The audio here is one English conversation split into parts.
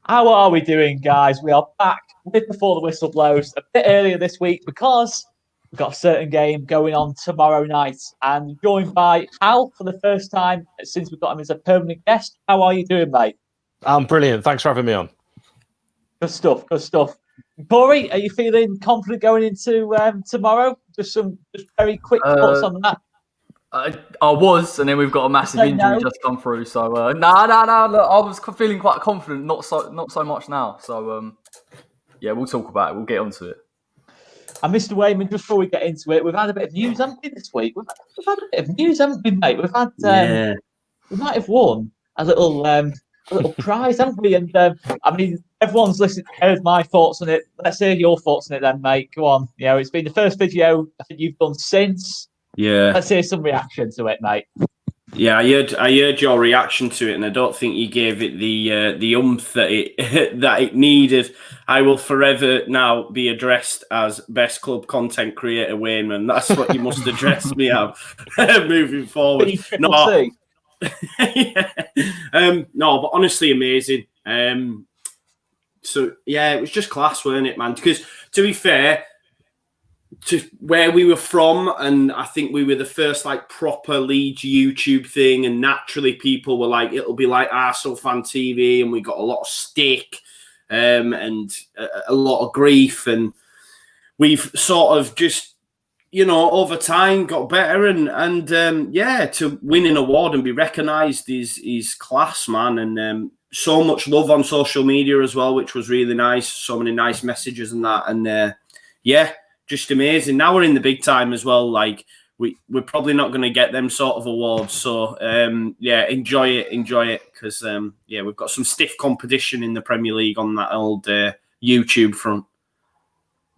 How are we doing, guys? We are back with Before the Whistle Blows a bit earlier this week because we've got a certain game going on tomorrow night. And joined by Hal for the first time since we've got him as a permanent guest. How are you doing, mate? I'm brilliant. Thanks for having me on. Good stuff, good stuff. Corey, are you feeling confident going into tomorrow? Just very quick thoughts on that. I was, and then we've got a massive injury just come through. So no. Look, I was feeling quite confident. Not so much now. So yeah, we'll talk about it. We'll get onto it. And Mr. Wainman, just before we get into it, we've had a bit of news, haven't we, this week? We've had a bit of news, haven't we, mate? We've had we might have won a little prize, haven't we? And I mean, everyone's heard my thoughts on it. Let's hear your thoughts on it, then, mate. Go on. You know, it's been the first video I think you've done since. Yeah. Let's hear some reaction to it, mate. Yeah, I heard your reaction to it, and I don't think you gave it the oomph that it needed. I will forever now be addressed as best club content creator Wainman. That's what you must address me as moving forward. No, yeah. No, but honestly, amazing. So yeah, it was just class, weren't it, man? Because to be fair, to where we were from, and I think we were the first like proper Leeds YouTube thing, and naturally people were like, it'll be like Arsenal Fan TV, and we got a lot of stick and a lot of grief, and we've sort of just, you know, over time got better, and yeah, to win an award and be recognised is class, man, and so much love on social media as well, which was really nice. So many nice messages and that, and yeah. Just amazing. Now we're in the big time as well. Like we're probably not going to get them sort of awards. So yeah, enjoy it because yeah, we've got some stiff competition in the Premier League on that old YouTube front.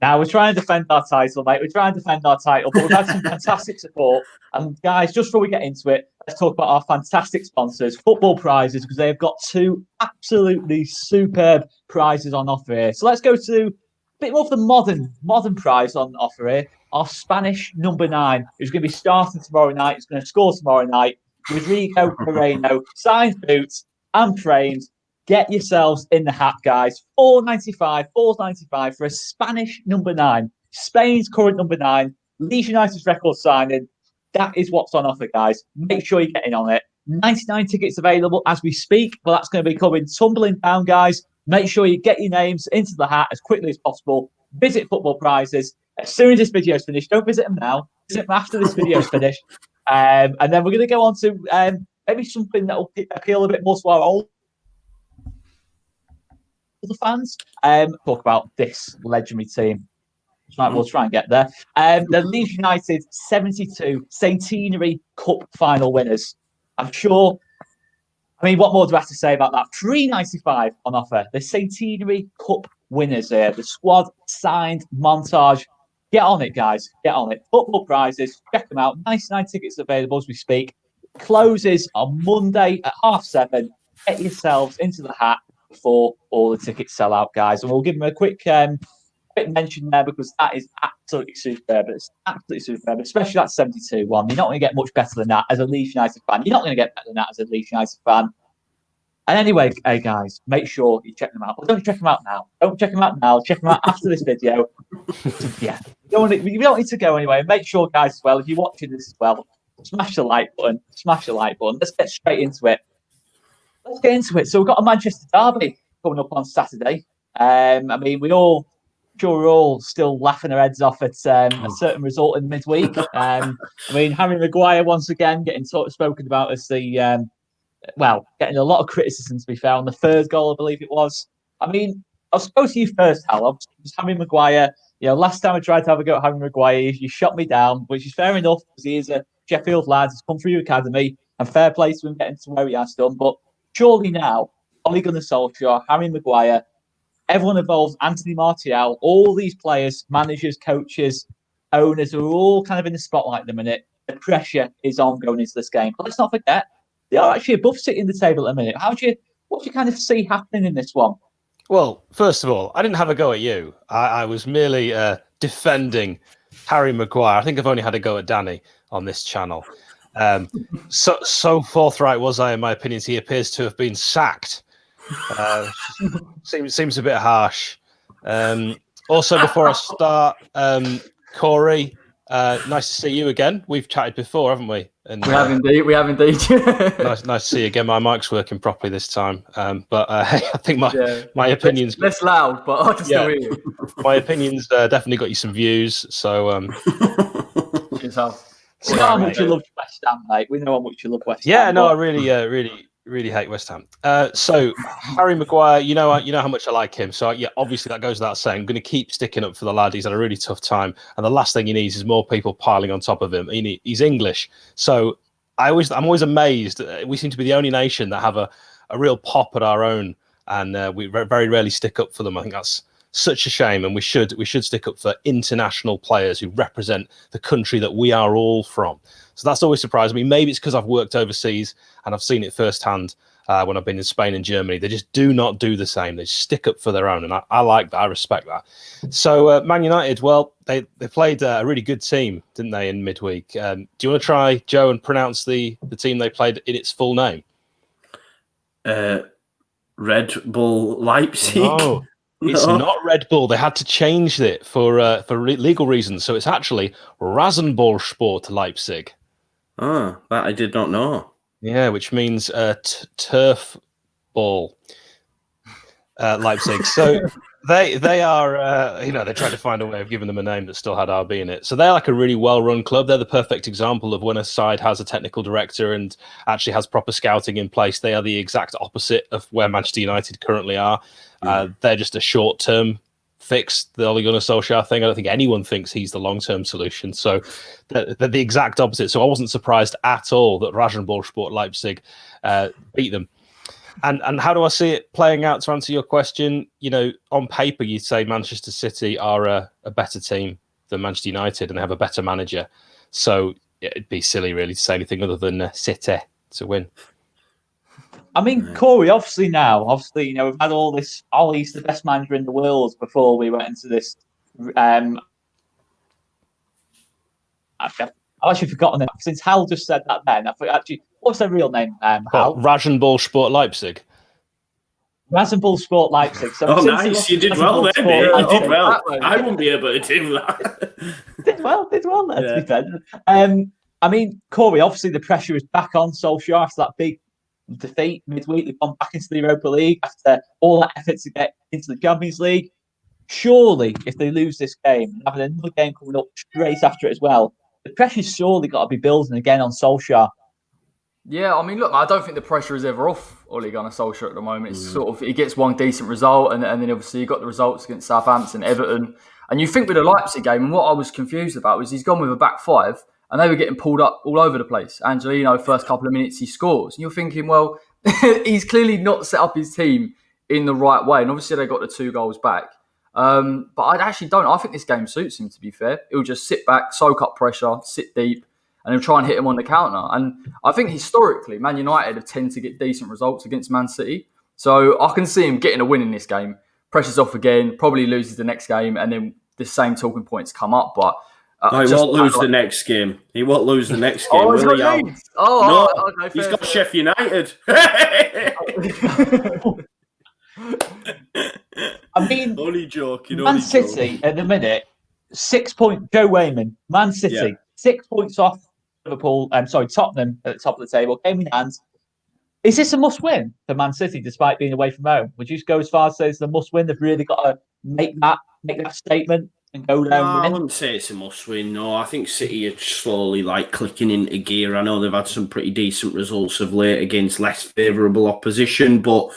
Now we're trying to defend our title, mate. We're trying to defend our title, but we've had some fantastic support. And guys, just before we get into it, let's talk about our fantastic sponsors, Football Prizes, because they've got two absolutely superb prizes on offer here. So let's go to bit more of the modern prize on offer here. Our Spanish number 9, who's going to be starting tomorrow night. He's going to score tomorrow night. Rodrigo Moreno, signed boots and frames. Get yourselves in the hat, guys. $4.95 for a Spanish number 9. Spain's current number 9. Leeds United's record signing. That is what's on offer, guys. Make sure you get in on it. 99 tickets available as we speak, but that's going to be coming tumbling down, guys. Make sure you get your names into the hat as quickly as possible. Visit Football Prizes as soon as this video is finished. Don't visit them now. Visit them after this video is finished. And then we're going to go on to maybe something that will appeal a bit more to our older fans. Talk about this legendary team. Right, we'll try and get there. The Leeds United 72 Centenary Cup final winners. I'm sure. I mean, what more do I have to say about that? $3.95 on offer. The Centenary Cup winners here. The squad signed montage. Get on it, guys. Get on it. Football Prizes. Check them out. 99 tickets available as we speak. Closes on Monday at 7:30. Get yourselves into the hat before all the tickets sell out, guys. And we'll give them a quick mention there because that is absolutely superb. It's absolutely superb, especially that 72 one. You're not going to get much better than that as a Leeds United fan. You're not going to get better than that as a Leeds United fan. And anyway, hey guys, make sure you check them out. Well, don't check them out now. Don't check them out now. Check them out after this video. Yeah, you don't need to go anyway. Make sure, guys, as well, if you're watching this as well, smash the like button. Smash the like button. Let's get straight into it. So we've got a Manchester derby coming up on Saturday. I mean, we're all still laughing our heads off at a certain result in midweek. I mean, Harry Maguire once again getting spoken about as the getting a lot of criticism, to be fair, on the third goal, I believe it was. I mean, I'll go to you first, Hal. Just Harry Maguire. You know, last time I tried to have a go at Harry Maguire, you shot me down, which is fair enough because he is a Sheffield lad. He's come through your academy, and fair play to him getting to where he has done. But surely now, Ole Gunnar Solskjaer, Harry Maguire, everyone involved, Anthony Martial, all these players, managers, coaches, owners are all kind of in the spotlight at the minute. The pressure is on going into this game. But let's not forget, they are actually above City in the table at the minute. What do you kind of see happening in this one? Well, first of all, I didn't have a go at you. I was merely defending Harry Maguire. I think I've only had a go at Danny on this channel. So forthright was I in my opinions. He appears to have been sacked Seems a bit harsh. Also, before I start, Corey, nice to see you again. We've chatted before, haven't we? And, we have indeed. We have indeed. nice to see you again. My mic's working properly this time. But I think my opinions less loud, but I can still hear you. My opinions definitely got you some views. So Cheers, Hal. We know how much you love West Ham, mate. We know how much you love West Ham. Yeah, no, I really hate West Ham. So Harry Maguire, you know how much I like him. So yeah, obviously that goes without saying. I'm going to keep sticking up for the lad. He's had a really tough time, and the last thing he needs is more people piling on top of him. He's English, so I'm always amazed. We seem to be the only nation that have a real pop at our own, and we very rarely stick up for them. I think that's such a shame, and we should stick up for international players who represent the country that we are all from. So that's always surprised me. Maybe it's because I've worked overseas and I've seen it firsthand when I've been in Spain and Germany. They just do not do the same. They stick up for their own, and I like that. I respect that. So Man United, well, they played a really good team, didn't they, in midweek? Do you want to try, Joe, and pronounce the team they played in its full name? Red Bull Leipzig. No. It's not Red Bull. They had to change it for legal reasons. So it's actually Rasenballsport Leipzig. Oh, that I did not know. Yeah, which means turf ball Leipzig. So they are, they tried to find a way of giving them a name that still had RB in it. So they're like a really well-run club. They're the perfect example of when a side has a technical director and actually has proper scouting in place. They are the exact opposite of where Manchester United currently are. They're just a short-term fix, the Ole Gunnar Solskjaer thing. I don't think anyone thinks he's the long-term solution. So they're the exact opposite. So I wasn't surprised at all that Rasenballsport Leipzig beat them. And how do I see it playing out? To answer your question, on paper, you'd say Manchester City are a better team than Manchester United, and they have a better manager. So it'd be silly, really, to say anything other than City to win. I mean, Corey, obviously, we've had all this, Ollie's the best manager in the world before we went into this. I've actually forgotten it. Since Hal just said that then, actually, what's their real name, Hal? Rasenballsport Leipzig. Rasenballsport Leipzig. So nice. You did well there, mate. You did well. I wouldn't be able to do that. Did well there, to be fair. I mean, Corey, obviously the pressure is back on Solskjaer after that big defeat midweek. They've gone back into the Europa League after all that effort to get into the Champions League. Surely, if they lose this game and having another game coming up straight after it as well, the pressure's surely got to be building again on Solskjaer. Yeah, I mean, look, I don't think the pressure is ever off Ole Gunnar Solskjaer at the moment. It's sort of, he gets one decent result, and then obviously you got the results against Southampton, Everton. And you think with the Leipzig game, and what I was confused about was he's gone with a back five, and they were getting pulled up all over the place. Angelino, first couple of minutes, he scores. And you're thinking, well, he's clearly not set up his team in the right way. And obviously they got the 2 goals back. But I actually don't. I think this game suits him, to be fair. He'll just sit back, soak up pressure, sit deep, and he'll try and hit him on the counter. And I think historically, Man United have tended to get decent results against Man City. So I can see him getting a win in this game. Pressure's off again, probably loses the next game, and then the same talking points come up. But he won't lose the next game. He won't lose the next game. He's got Leeds. Okay, he's got Sheffield United. I mean, only joking. Man City at the minute, 6 point. Joe Wainman, Man City, 6 points off Liverpool. Tottenham at the top of the table. Game in hand. Is this a must-win for Man City, despite being away from home? Would you go as far as say it's a must-win? They've really got to make that statement and go down. No, I wouldn't say it's a must-win. No, I think City are slowly clicking into gear. I know they've had some pretty decent results of late against less favourable opposition, but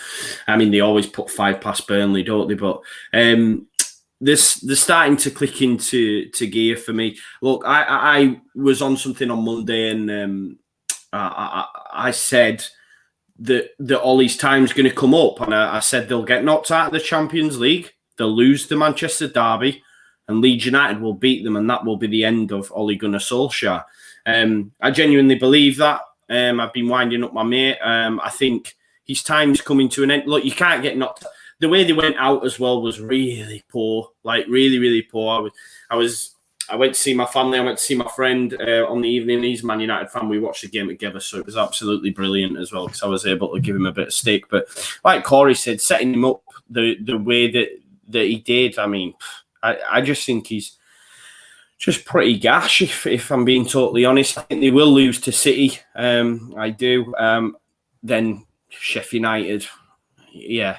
I mean they always put 5 past Burnley, don't they? But they're starting to click into gear for me. Look, I was on something on Monday, and I said that Ollie's time's going to come up, and I said they'll get knocked out of the Champions League, they'll lose the Manchester derby, and Leeds United will beat them, and that will be the end of Ole Gunnar Solskjaer. I genuinely believe that. I've been winding up my mate. I think his time's coming to an end. Look, you can't get knocked. The way they went out as well was really poor, really, really poor. I I went to see my family. I went to see my friend on the evening. He's a Man United fan. We watched the game together, so it was absolutely brilliant as well because I was able to give him a bit of stick. But like Corey said, setting him up the way that he did, I mean, I just think he's just pretty gash, if I'm being totally honest. I think they will lose to City. I do. Then Sheffield United, yeah.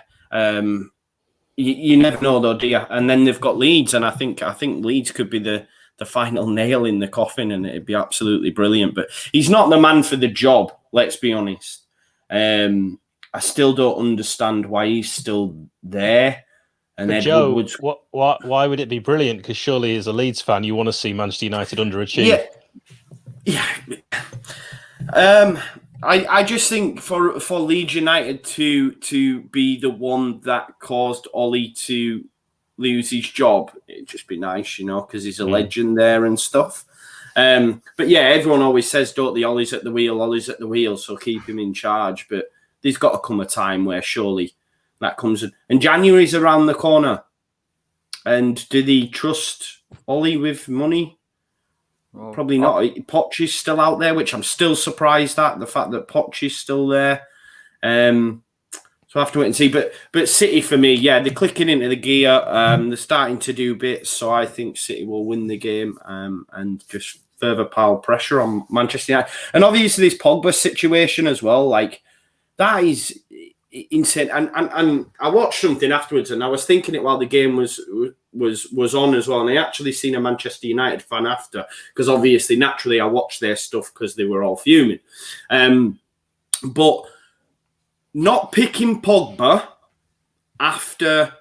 You never know though, do you? And then they've got Leeds, and I think Leeds could be the final nail in the coffin, and it'd be absolutely brilliant. But he's not the man for the job. Let's be honest. I still don't understand why he's still there. And but Ed Joe, Woodward's... why would it be brilliant? Because surely, as a Leeds fan, you want to see Manchester United underachieve. Yeah. I just think for Leeds United to be the one that caused Ollie to lose his job, it'd just be nice, because he's a legend there and stuff. But yeah, everyone always says, don't they, Ollie's at the wheel, so keep him in charge. But there's got to come a time where surely that comes in. And January's around the corner. And do they trust Ollie with money? Well, probably not. Poch is still out there, which I'm still surprised at, the fact that Poch is still there. So I have to wait and see. But City, for me, yeah, they're clicking into the gear. They're starting to do bits. So I think City will win the game and just further pile pressure on Manchester United. And obviously this Pogba situation as well, like, that is insane. And I watched something afterwards, and I was thinking it while the game was on as well. And I actually seen a Manchester United fan after, because obviously, naturally, I watched their stuff because they were all fuming. But not picking Pogba after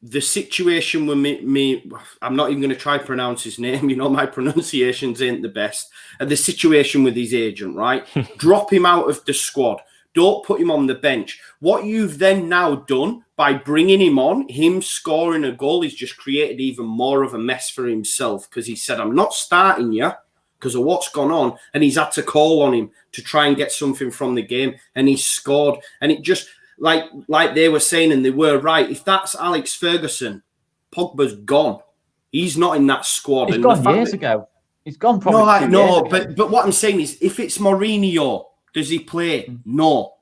the situation with me, I'm not even going to try to pronounce his name. My pronunciations ain't the best. The situation with his agent, right? Drop him out of the squad. Don't put him on the bench. What you've then now done by bringing him on, him scoring a goal, he's just created even more of a mess for himself, because he said, I'm not starting you because of what's gone on. And he's had to call on him to try and get something from the game. And he scored. And it just, like they were saying, and they were right, if that's Alex Ferguson, Pogba's gone. He's not in that squad. He's gone years ago. He's gone probably but what I'm saying is, if it's Mourinho, does he play? No.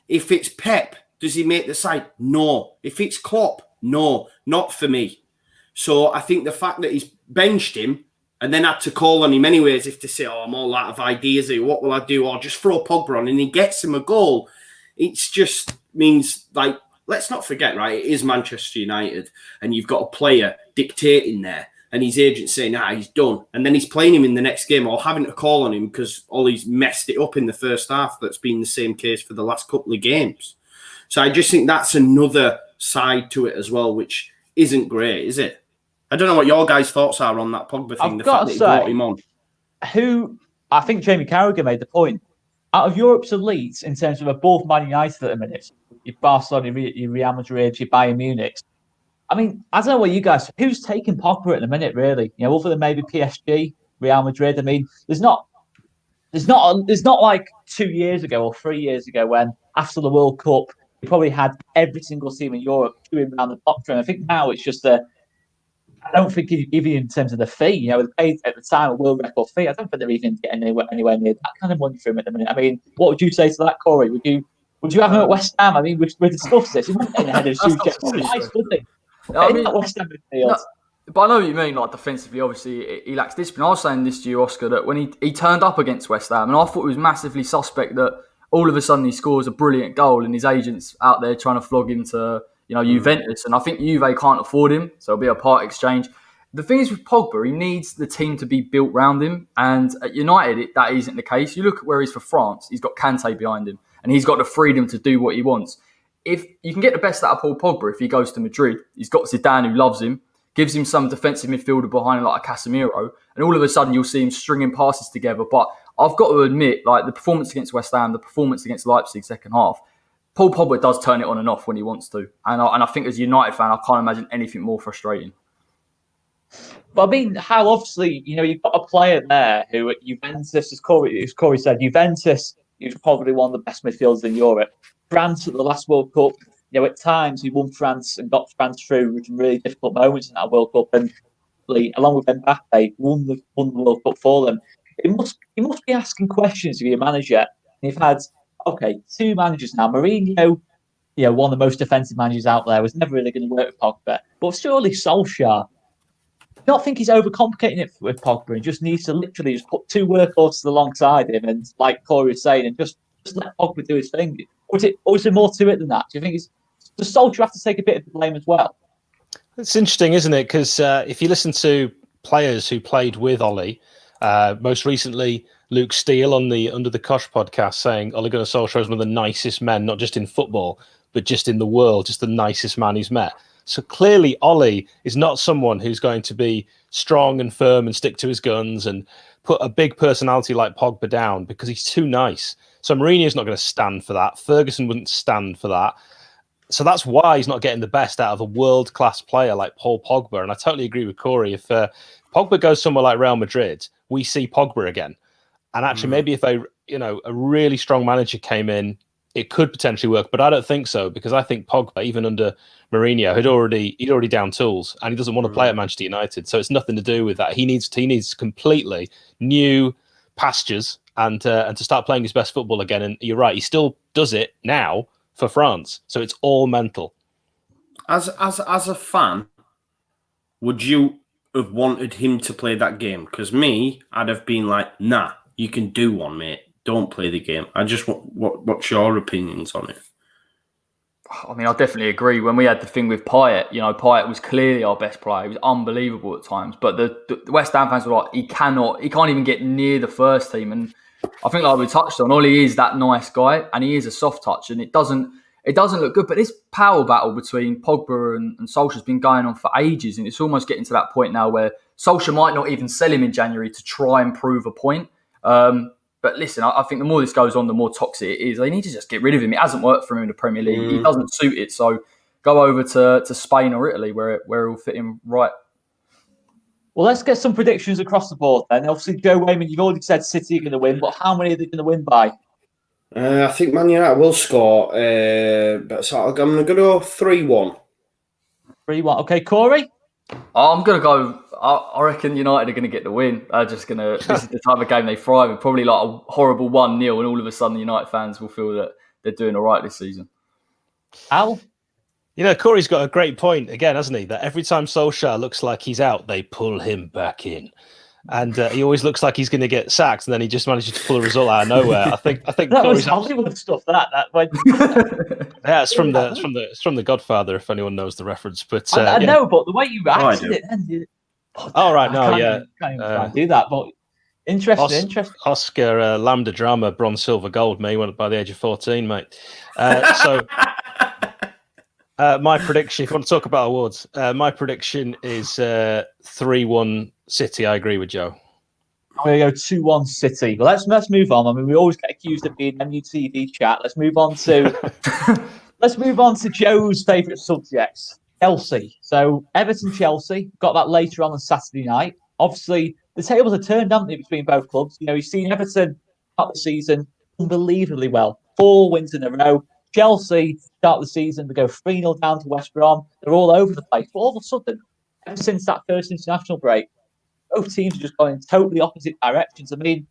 If it's Pep, does he make the side? No. If it's Klopp? No. Not for me. So I think the fact that he's benched him and then had to call on him anyways, if to say, I'm all out of ideas here, what will I do? Or just throw Pogba on and he gets him a goal. It just means, like, let's not forget, right, it is Manchester United and you've got a player dictating there. And his agent saying, he's done. And then he's playing him in the next game or having to call on him because Ollie's messed it up in the first half. That's been the same case for the last couple of games. So I just think that's another side to it as well, which isn't great, is it? I don't know what your guys' thoughts are on that Pogba thing, the fact that he brought him on. I think Jamie Carragher made the point. Out of Europe's elites, in terms of above Man United at the minute, your Barcelona, your Real Madrid, your Bayern Munich, I mean, I don't know what you guys... Who's taking Pogba at the minute, really? Other than maybe PSG, Real Madrid. I mean, there's not like 2 years ago or 3 years ago when, after the World Cup, you probably had every single team in Europe queuing around the top train. I think now it's just I don't think even in terms of the fee, they paid at the time a world record fee. I don't think they're even getting anywhere near that kind of money for him at the minute. I mean, what would you say to that, Corey? Would you have him at West Ham? I mean, we discussed this. He wouldn't get ahead of Nice, would they? I mean, but I know what you mean, like, defensively, obviously, he lacks discipline. I was saying this to you, Oscar, that when he turned up against West Ham, and I thought it was massively suspect that all of a sudden he scores a brilliant goal and his agent's out there trying to flog him to, Juventus. And I think Juve can't afford him, so it'll be a part exchange. The thing is with Pogba, he needs the team to be built around him. And at United, that isn't the case. You look at where he's for France, he's got Kante behind him, and he's got the freedom to do what he wants. If you can get the best out of Paul Pogba if he goes to Madrid, he's got Zidane who loves him, gives him some defensive midfielder behind him like a Casemiro, and all of a sudden you'll see him stringing passes together. But I've got to admit, like, the performance against West Ham, the performance against Leipzig second half, Paul Pogba does turn it on and off when he wants to. And I think as a United fan, I can't imagine anything more frustrating. But I mean, how obviously, you've got a player there who at Juventus, as Corey said, Juventus, he's probably one of the best midfielders in Europe. France at the last World Cup, at times he won France and got France through some really difficult moments in that World Cup. And arguably, along with Mbappe, won the World Cup for them. You must be asking questions of your manager. You've had, two managers now. Mourinho, one of the most defensive managers out there, was never really going to work with Pogba. But surely Solskjaer, I don't think he's overcomplicating it with Pogba and just needs to literally just put two workhorses alongside him and, like Corey was saying, and just let Pogba do his thing. Or is there more to it than that? Do you think does Solskjaer have to take a bit of the blame as well? It's interesting, isn't it? Because if you listen to players who played with Ollie, most recently Luke Steele on the Under the Kosh podcast saying Ole Gunnar Solskjaer is one of the nicest men, not just in football, but just in the world, just the nicest man he's met. So clearly Ollie is not someone who's going to be strong and firm and stick to his guns and put a big personality like Pogba down because he's too nice. So Mourinho's not going to stand for that. Ferguson wouldn't stand for that. So that's why he's not getting the best out of a world-class player like Paul Pogba. And I totally agree with Corey. If Pogba goes somewhere like Real Madrid, we see Pogba again. And actually, maybe if a really strong manager came in, it could potentially work. But I don't think so, because I think Pogba, even under Mourinho, he'd already down tools, and he doesn't want to play at Manchester United. So it's nothing to do with that. He needs completely new pastures and to start playing his best football again. And you're right, he still does it now for France. So it's all mental. As a fan, would you have wanted him to play that game? Because me, I'd have been like, nah, you can do one, mate. Don't play the game. I just want what's your opinions on it? I mean, I definitely agree. When we had the thing with Payet, Payet was clearly our best player. He was unbelievable at times. But the West Ham fans were like, he can't even get near the first team. And I think, like we touched on, Ollie is that nice guy, and he is a soft touch, and it doesn't look good. But this power battle between Pogba and Solskjaer has been going on for ages, and it's almost getting to that point now where Solskjaer might not even sell him in January to try and prove a point. But listen, I think the more this goes on, the more toxic it is. They need to just get rid of him. It hasn't worked for him in the Premier League. He doesn't suit it. So go over to Spain or Italy where he'll fit in right. Well, let's get some predictions across the board then. Obviously, Joe Wainman, you've already said City are going to win, but how many are they going to win by? I think Man United will score, but so I'm going to go 3-1. 3-1. Okay, Corey? I'm going to go... I reckon United are going to get the win. This is the type of game they thrive in. Probably like a horrible 1-0, and all of a sudden United fans will feel that they're doing all right this season. Al? Corey's got a great point again, hasn't he? That every time Solskjaer looks like he's out, they pull him back in. And he always looks like he's going to get sacked, and then he just manages to pull a result out of nowhere. I think that Corey's was Hollywood stuff. Yeah, it's from the Godfather, if anyone knows the reference. But I know, but the way you acted it, then can't do that. But interesting. Oscar Lambda Drama, bronze, silver, gold. Me went by the age of 14, mate. My prediction, if you want to talk about awards, my prediction is 3-1 City. I agree with Joe. I'm going to go 2-1 City. Well, let's move on. I mean, we always get accused of being MUTV chat. Let's move on to Joe's favourite subjects, Chelsea. So Everton, Chelsea, got that later on Saturday night. Obviously, the tables are turned, haven't they, between both clubs? You've seen Everton start the season unbelievably well. 4 wins in a row. Chelsea start the season, they go 3-0 down to West Brom. They're all over the place. But all of a sudden, ever since that first international break, both teams are just going in totally opposite directions. I mean,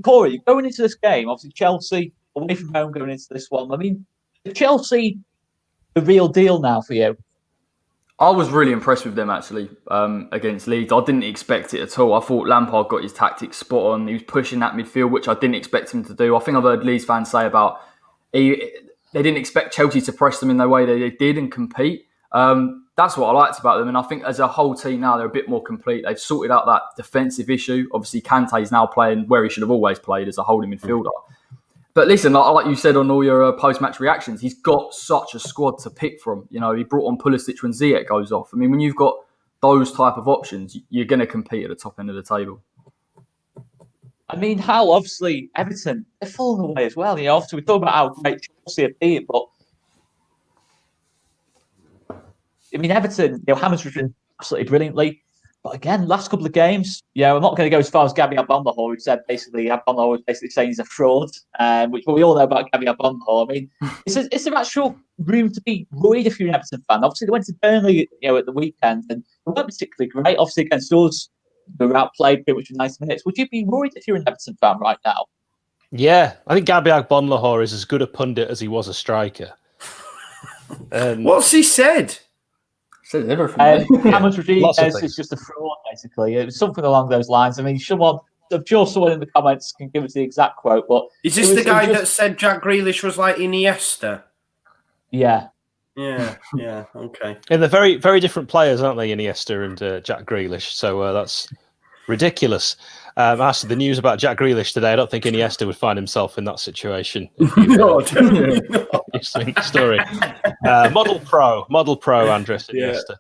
Corey, going into this game, obviously Chelsea away from home going into this one. I mean, is Chelsea the real deal now for you? I was really impressed with them, actually, against Leeds. I didn't expect it at all. I thought Lampard got his tactics spot on. He was pushing that midfield, which I didn't expect him to do. I think I've heard Leeds fans say about they didn't expect Chelsea to press them in the way they did and compete. That's what I liked about them. And I think as a whole team now, they're a bit more complete. They've sorted out that defensive issue. Obviously, Kante's now playing where he should have always played as a holding midfielder. But listen, like you said on all your post-match reactions, he's got such a squad to pick from. He brought on Pulisic when Ziyech goes off. I mean, when you've got those type of options, you're going to compete at the top end of the table. I mean, how obviously Everton, they're falling away as well. Obviously we talk about how great Chelsea have been, but I mean, Everton, James was doing absolutely brilliantly. But again, last couple of games, I'm not going to go as far as Gabby Agbonlahor, who said basically Agbonlahor was basically saying he's a fraud, which we all know about Gabby Agbonlahor. I mean, is there actual room to be worried if you're an Everton fan? Obviously, they went to Burnley, at the weekend, and they weren't particularly great. Obviously, against us, they were outplayed pretty much for 90 minutes. Would you be worried if you're an Everton fan right now? Yeah, I think Gabby Agbonlahor is as good a pundit as he was a striker. What's he said? Says everything. James Rodriguez is just a fraud, basically. It was something along those lines. I mean, I'm sure someone in the comments can give us the exact quote. But is this the guy that said Jack Grealish was like Iniesta? Yeah. Yeah, okay. And they're very, very different players, aren't they, Iniesta and Jack Grealish? So that's ridiculous. As to the news about Jack Grealish today, I don't think Iniesta would find himself in that situation. No, definitely not. Interesting story. Model Pro, Andres Iniesta.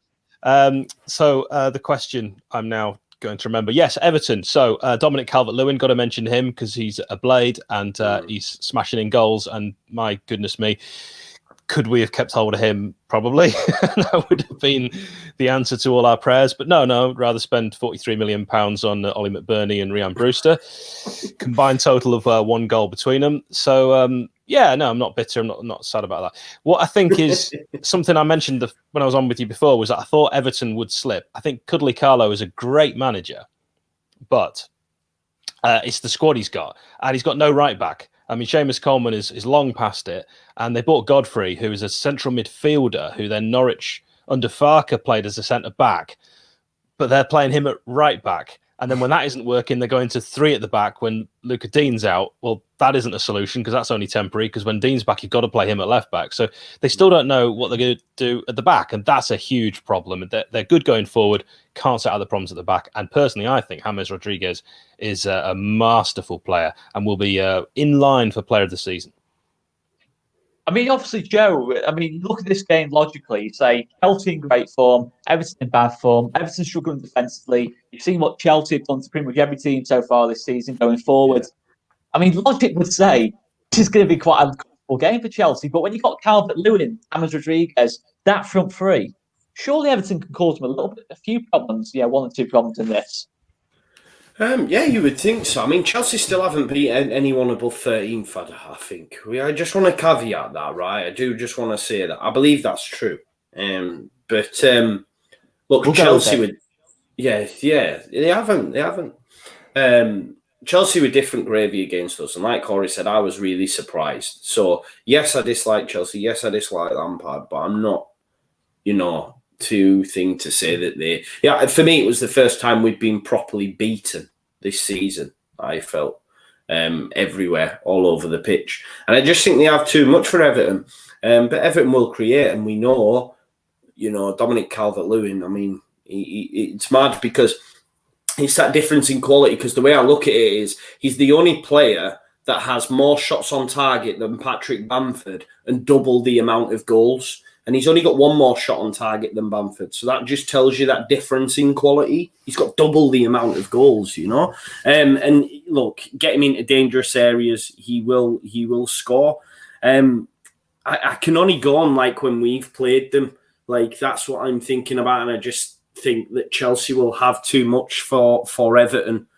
So the question I'm now going to remember. Yes, Everton. So Dominic Calvert-Lewin, got to mention him because he's a blade and he's smashing in goals. And my goodness me, could we have kept hold of him? Probably. That would have been the answer to all our prayers. But no, rather spend £43 million on Ollie McBurney and Ryan Brewster. Combined total of 1 goal between them. So, I'm not bitter. I'm not sad about that. What I think is something I mentioned when I was on with you before was that I thought Everton would slip. I think Cuddly Carlo is a great manager, but it's the squad he's got. And he's got no right back. I mean, Seamus Coleman is long past it, and they bought Godfrey, who is a central midfielder, who then Norwich under Farker played as a centre back, but they're playing him at right back. And then when that isn't working, they're going to 3 at the back when Luca Dean's out. Well, that isn't a solution because that's only temporary, because when Dean's back, you've got to play him at left back. So they still don't know what they're going to do at the back, and that's a huge problem. They're good going forward, can't set out the problems at the back. And personally, I think James Rodriguez is a masterful player and will be in line for player of the season. I mean, obviously, Joe, look at this game logically. You say Chelsea in great form, Everton in bad form, Everton struggling defensively. You've seen what Chelsea have done to pretty much every team so far this season going forward. I mean, logic would say this is going to be quite a comfortable game for Chelsea. But when you've got Calvert-Lewin, James Rodriguez, that front three, surely Everton can cause them a few problems. 1 or 2 problems in this. You would think so. I mean, Chelsea still haven't beaten anyone above 13th, I think. I just want to caveat that, right? I do just want to say that. I believe that's true. Look, we'll Chelsea would... Yeah, they haven't. Chelsea were different gravy against us. And like Corey said, I was really surprised. So, yes, I dislike Chelsea. Yes, I dislike Lampard. But I'm not, to say that they... Yeah, for me, it was the first time we'd been properly beaten this season, I felt, everywhere, all over the pitch. And I just think they have too much for Everton. But Everton will create, and we know, Dominic Calvert-Lewin, I mean, it's mad because it's that difference in quality, because the way I look at it is he's the only player that has more shots on target than Patrick Bamford and double the amount of goals. And he's only got 1 more shot on target than Bamford. So that just tells you that difference in quality. He's got double the amount of goals, And look, get him into dangerous areas, he will score. I can only go on like when we've played them. Like, that's what I'm thinking about. And I just think that Chelsea will have too much for Everton.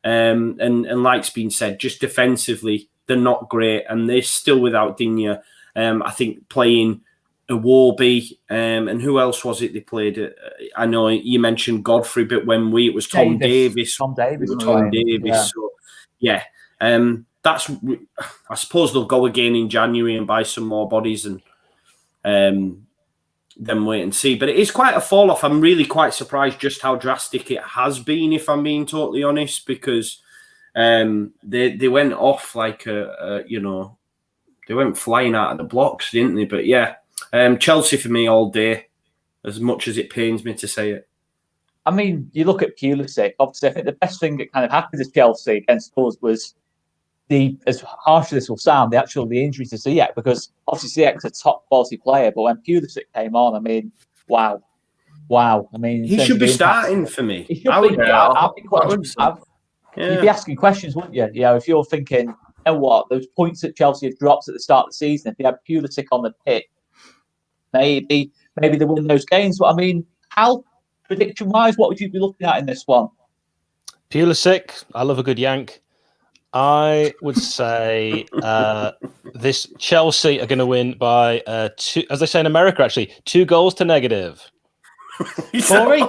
And like's been said, just defensively, they're not great. And they're still without Digne. I think playing Iwobi, and who else was it they played? I know you mentioned Godfrey, but it was Tom Davis. Tom Davis. Yeah. So, yeah. That's. I suppose they'll go again in January and buy some more bodies and then wait and see. But it is quite a fall off. I'm really quite surprised just how drastic it has been, if I'm being totally honest, because they went off like they went flying out of the blocks, didn't they? But yeah. Chelsea for me all day, as much as it pains me to say it. I mean, you look at Pulisic. Obviously, I think the best thing that kind of happened to Chelsea against us was as harsh as this will sound, the injury to Ziyech, because obviously Ziyech's a top quality player, but when Pulisic came on, I mean, wow. I mean, he should be starting for me. He should You'd be asking questions, wouldn't you? If you're thinking, those points that Chelsea have dropped at the start of the season, if they had Pulisic on the pitch, maybe they win those games. But I mean, how Prediction-wise, what would you be looking at in this one? Pulisic, I love a good yank. I would say this Chelsea are going to win by 2, as they say in America, actually, 2-0. Corey?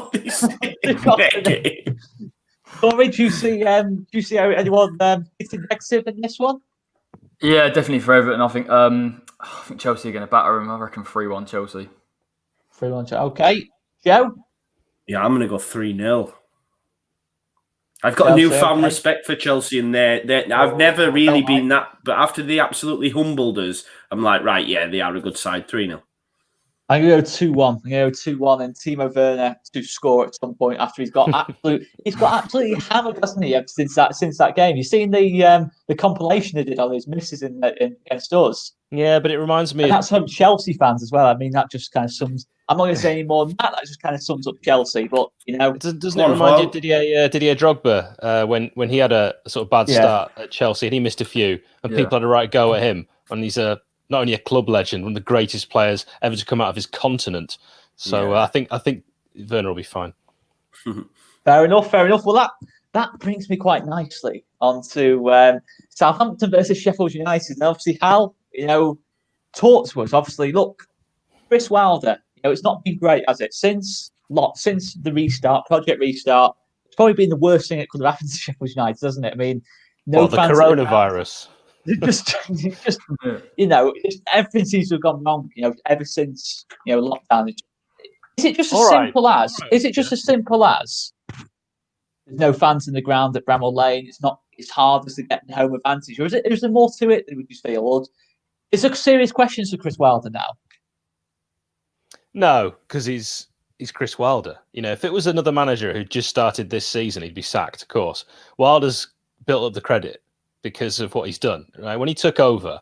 Negative. Corey, do you see anyone hitting negative in this one? Yeah, definitely for Everton. I think Chelsea are going to batter him. I reckon 3-1 Chelsea. 3-1. Okay. Joe? Yeah, I'm going to go 3-0. I've got Chelsea, a newfound okay. respect for Chelsea, and I've never really been that. But after they absolutely humbled us, I'm like, right, yeah, they are a good side. 3-0. I'm going to go 2-1. I'm going to go 2-1 and Timo Werner to score at some point after he's got absolutely hammered, hasn't he? Since that game. You've seen the compilation they did on his misses against us. Yeah, but it reminds me. And that's from Chelsea fans as well. I mean, that just kind of sums. I'm not going to say any more than that. That just kind of sums up Chelsea. But doesn't it remind you of Didier Drogba when he had a sort of bad start at Chelsea and he missed a few, and people had a right go at him, and he's not only a club legend, one of the greatest players ever to come out of his continent. So I think Werner will be fine. Fair enough. Well, that brings me quite nicely onto Southampton versus Sheffield United. And obviously, Hal, talk to us. Obviously, look, Chris Wilder. It's not been great, has it? Since the project restart, it's probably been the worst thing that could have happened to Sheffield United, doesn't it? I mean, the coronavirus. Just everything seems to have gone wrong. Ever since lockdown. Is it just as simple as? Is it just as simple as? There's no fans in the ground at Bramall Lane. It's harder to get the home advantage, or is there more to it than we just feel? Or is there serious questions for Chris Wilder now? No, because he's Chris Wilder. If it was another manager who just started this season, he'd be sacked. Of course, Wilder's built up the credit because of what he's done. Right, when he took over,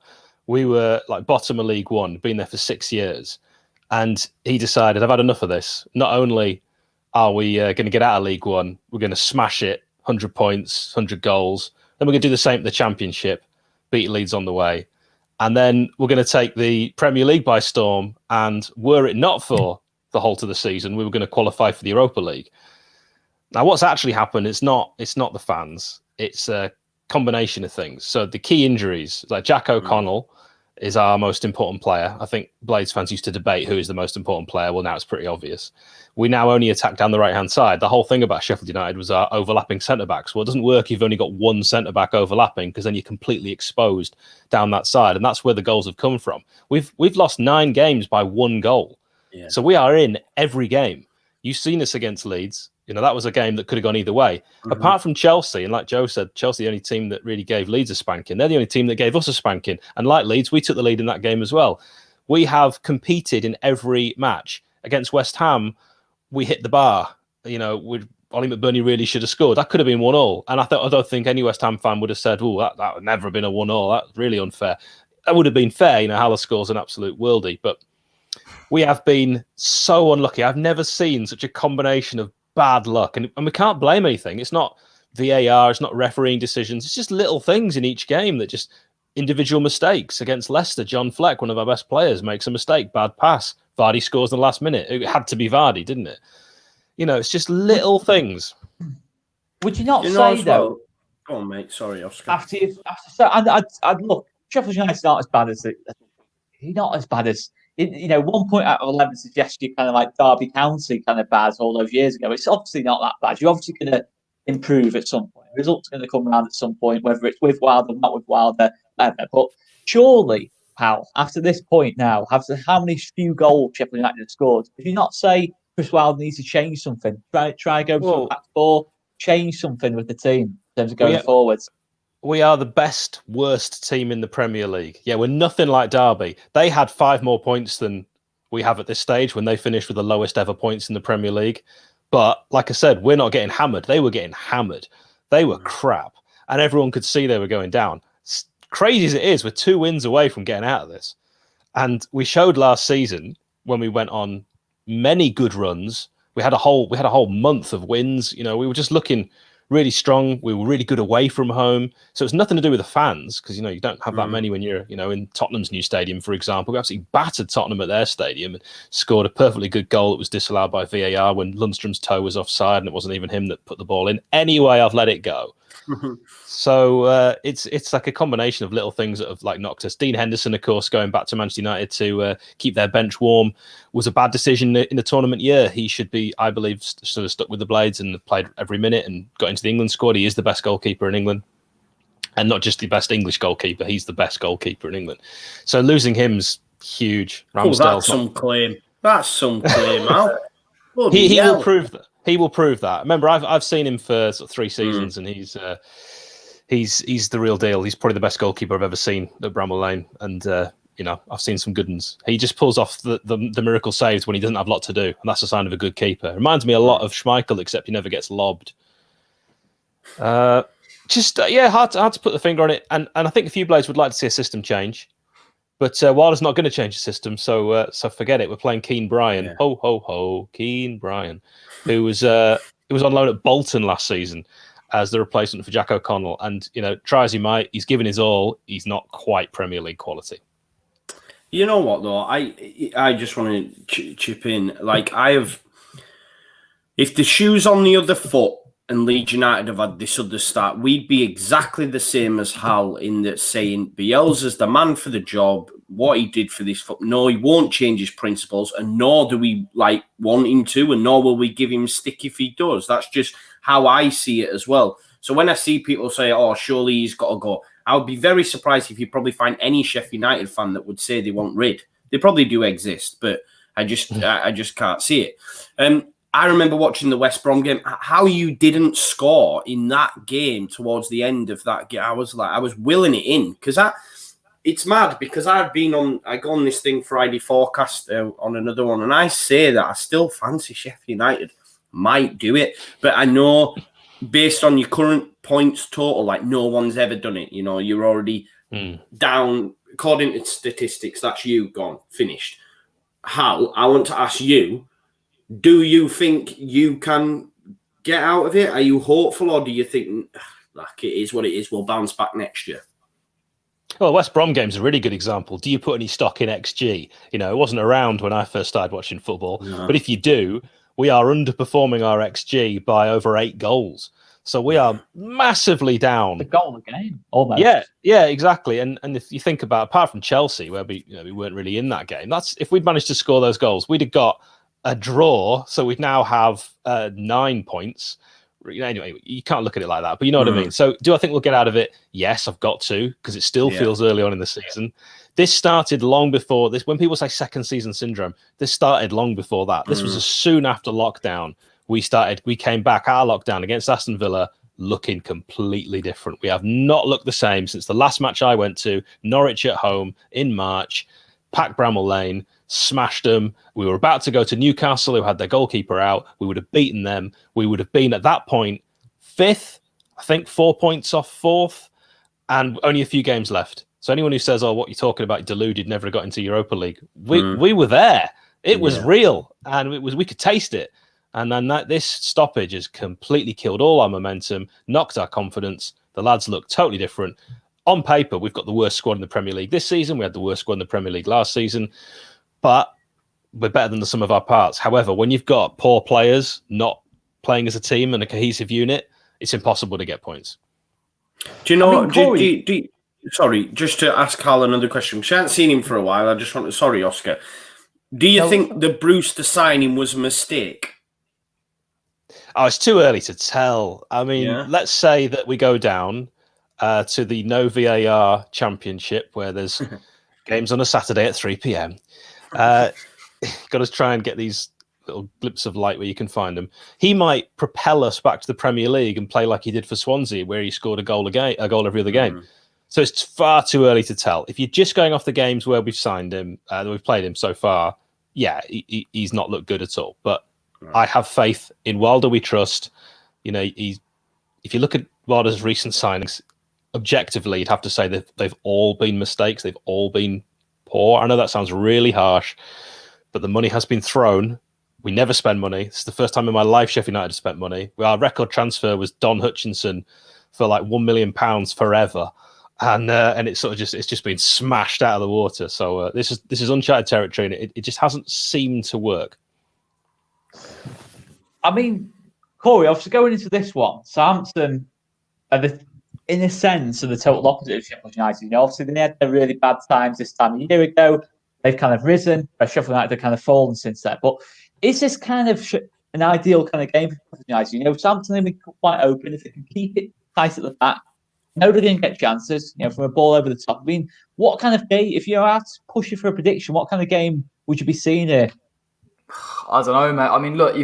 we were like bottom of League One, been there for 6 years, and he decided, I've had enough of this. Not only are we going to get out of League One, we're going to smash it, 100 points, 100 goals. Then we're going to do the same at the Championship, beat Leeds on the way. And then we're going to take the Premier League by storm. And were it not for the halt of the season, we were going to qualify for the Europa League. Now, what's actually happened, it's not the fans. It's a combination of things. So the key injuries, like Jack O'Connell is our most important player. I think Blades fans used to debate who is the most important player. Well, now it's pretty obvious. We now only attack down the right-hand side. The whole thing about Sheffield United was our overlapping centre-backs. Well, it doesn't work if you've only got one centre-back overlapping, because then you're completely exposed down that side. And that's where the goals have come from. We've lost 9 games by 1 goal. Yeah. So we are in every game. You've seen us against Leeds. That was a game that could have gone either way. Mm-hmm. Apart from Chelsea, and like Joe said, Chelsea, the only team that really gave Leeds a spanking. They're the only team that gave us a spanking. And like Leeds, we took the lead in that game as well. We have competed in every match. Against West Ham, we hit the bar. Ollie McBurney really should have scored. That could have been 1-1. And I don't think any West Ham fan would have said, that would never have been a 1-1. That's really unfair. That would have been fair. Haller scores an absolute worldie. But we have been so unlucky. I've never seen such a combination of bad luck, and we can't blame anything. It's not VAR, it's not refereeing decisions. It's just little things in each game that just individual mistakes. Against Leicester, John Fleck, one of our best players, makes a mistake, bad pass. Vardy scores in the last minute. It had to be Vardy, didn't it? It's just little things. Would you not say though? Go on, mate. Sorry, Oscar. I'd look. Sheffield United's not as bad as he's not as bad as. 1 point out of 11 suggests you kind of like Derby County kind of bad all those years ago. It's obviously not that bad. You're obviously going to improve at some point. The results are going to come around at some point, whether it's with Wilder or not with Wilder. But surely, pal, after this point now, after how many few goals Sheffield United have scored, if you not say Chris Wilder needs to change something, try go to a back four, change something with the team in terms of going forwards. We are the best, worst team in the Premier League. Yeah, we're nothing like Derby. They had 5 more points than we have at this stage when they finished with the lowest ever points in the Premier League. But like I said, we're not getting hammered. They were getting hammered. They were crap. And everyone could see they were going down. Crazy as it is, we're 2 wins away from getting out of this. And we showed last season when we went on many good runs. We had a whole month of wins. We were just looking really strong. We were really good away from home. So it's nothing to do with the fans because, you don't have that many when you're, in Tottenham's new stadium, for example. We absolutely battered Tottenham at their stadium and scored a perfectly good goal that was disallowed by VAR when Lundstrom's toe was offside and it wasn't even him that put the ball in. Anyway, I've let it go. So it's like a combination of little things that have like knocked us. Dean Henderson, of course, going back to Manchester United to keep their bench warm was a bad decision in the tournament year. He should be, I believe, sort of stuck with the Blades and played every minute and got into the England squad. He is the best goalkeeper in England. And not just the best English goalkeeper, he's the best goalkeeper in England. So losing him's huge. That's some claim. That's some claim, Al. He will prove that. He will prove that. Remember, I've seen him for sort of 3 seasons, and he's the real deal. He's probably the best goalkeeper I've ever seen at Bramall Lane, and I've seen some good ones. He just pulls off the miracle saves when he doesn't have a lot to do, and that's a sign of a good keeper. Reminds me a lot of Schmeichel, except he never gets lobbed. Hard to put the finger on it, and I think a few Blades would like to see a system change. But Wilder's not going to change the system, so forget it. We're playing Keane Bryan. Yeah. Ho, ho, ho, Keane Bryan, who was on loan at Bolton last season as the replacement for Jack O'Connell. And, try as he might, he's given his all. He's not quite Premier League quality. You know what, though? I just want to chip in. Like, if the shoe's on the other foot, and Leeds United have had this other start, we'd be exactly the same as Hal in that saying Bielsa's the man for the job, what he did for this. No, he won't change his principles, and nor do we want him to, and nor will we give him stick if he does. That's just how I see it as well. So when I see people say, oh, surely he's got to go, I would be very surprised if you probably find any Sheffield United fan that would say they want rid. They probably do exist, but I just can't see it. I remember watching the West Brom game. How you didn't score in that game towards the end of that game, I was willing it in because it's mad because I go on this thing Friday forecast on another one, and I say that I still fancy Sheffield United might do it, but I know based on your current points total, no one's ever done it. You're already down according to statistics. That's you gone finished. Hal, I want to ask you. Do you think you can get out of it? Are you hopeful, or do you think, it is what it is, we'll bounce back next year? Well, the West Brom game's a really good example. Do you put any stock in XG? It wasn't around when I first started watching football. No. But if you do, we are underperforming our XG by over 8 goals. So we are massively down. The goal of the game, almost. Yeah, exactly. And if you think about, apart from Chelsea, where we weren't really in that game, that's if we'd managed to score those goals, we'd have got a draw, so we now have 9 points. Anyway, you can't look at it like that, but you know what I mean. So do I think we'll get out of it? Yes, I've got to, because it still feels early on in the season. This started long before this. When people say second season syndrome, this started long before that. This was as soon after lockdown. We came back our lockdown against Aston Villa looking completely different. We have not looked the same since the last match I went to, Norwich at home in March, packed Bramall Lane, smashed them. We were about to go to Newcastle, who had their goalkeeper out. We would have beaten them. We would have been at that point 5th, I think 4 points off 4th, and only a few games left. So anyone who says, "Oh, what you're talking about, deluded, never got into Europa League," we were there. It was real, and we could taste it. And then this stoppage has completely killed all our momentum, knocked our confidence. The lads look totally different. On paper, we've got the worst squad in the Premier League this season. We had the worst squad in the Premier League last season. But we're better than the sum of our parts. However, when you've got poor players not playing as a team and a cohesive unit, it's impossible to get points. Do you know? Sorry, just to ask Carl another question. Because I haven't seen him for a while. I just want to. Sorry, Oscar. Do you think the Brewster signing was a mistake? Oh, it's too early to tell. I mean, let's say that we go down to the no VAR championship where there's games on a Saturday at 3 p.m. Got to try and get these little glimpses of light where you can find them. He might propel us back to the Premier League and play like he did for Swansea, where he scored a goal every other game. So it's far too early to tell. If you're just going off the games where we've signed him, we've played him so far, he's not looked good at all. But I have faith in Wilder. We trust. If you look at Wilder's recent signings, objectively, you'd have to say that they've all been mistakes. They've all been poor. I know that sounds really harsh, but the money has been thrown We never spend money. It's the first time in my life Sheffield United have spent money. Our record transfer was Don Hutchinson for like £1 million forever. And it's sort of just been smashed out of the water. So this is uncharted territory, and it just hasn't seemed to work. I mean, Corey, obviously going into this one, Southampton are in a sense are the total opposite of Sheffield United. You know, obviously they had their really bad times this time a year ago. They've kind of risen, but Sheffield United have kind of fallen since then. But is this kind of an ideal kind of game for Sheffield United? You know, Southampton have been quite open. If they can keep it tight at the back, know they're going to get chances, you know, from a ball over the top. I mean, what kind of game, if you're out pushing for a prediction, what kind of game would you be seeing here? I don't know, mate. I mean, look,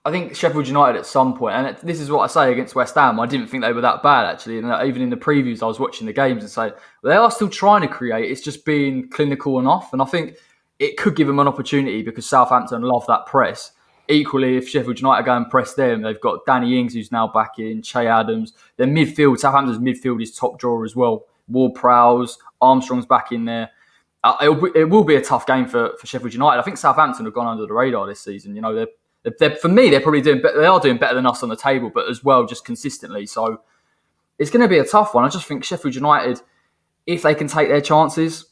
I think Sheffield United at some point, and this is what I say against West Ham, I didn't think they were that bad, actually. And even in the previews, I was watching the games and saying, well, they are still trying to create. It's just being clinical enough. And I think it could give them an opportunity because Southampton love that press. Equally, if Sheffield United go and press them, they've got Danny Ings, who's now back in, Che Adams. Their midfield, Southampton's midfield is top drawer as well. Ward-Prowse, Armstrong's back in there. It will be a tough game for Sheffield United. I think Southampton have gone under the radar this season. You know, for me, they're probably doing better. They are doing better than us on the table, but as well, just consistently. So it's going to be a tough one. I just think Sheffield United, if they can take their chances,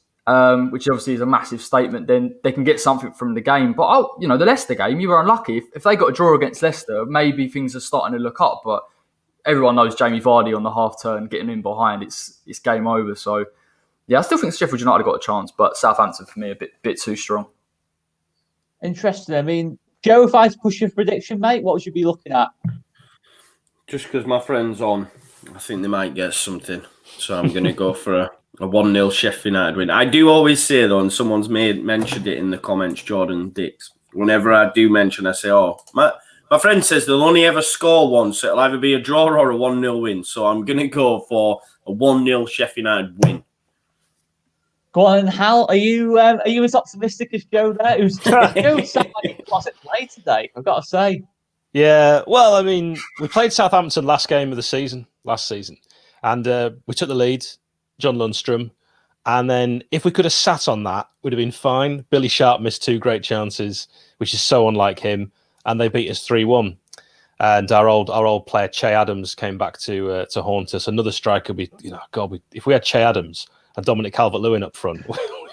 which obviously is a massive statement, then they can get something from the game. But, the Leicester game, you were unlucky. If they got a draw against Leicester, maybe things are starting to look up. But everyone knows Jamie Vardy on the half turn, getting in behind, it's game over. So, yeah, I still think Sheffield United have got a chance, but Southampton, for me, a bit too strong. Interesting. I mean, Joe, if I was pushing for prediction, mate, what would you be looking at? Just because my friend's on, I think they might get something. So I'm going to go for a 1-0 Sheffield United win. I do always say, though, and someone's mentioned it in the comments, Jordan Dix, whenever I do mention, I say, my friend says they'll only ever score once, so it'll either be a draw or a 1-0 win. So I'm going to go for a 1-0 Sheffield United win. Go on, Hal. Are you as optimistic as Joe there? Joe sounds like a closet play today, I've got to say. Yeah, well, I mean, we played Southampton last game of the season, and we took the lead, John Lundstrom, and then if we could have sat on that, we'd have been fine. Billy Sharp missed 2 great chances, which is so unlike him, and they beat us 3-1. And our old player Che Adams came back to haunt us. Another striker, if we had Che Adams and Dominic Calvert-Lewin up front,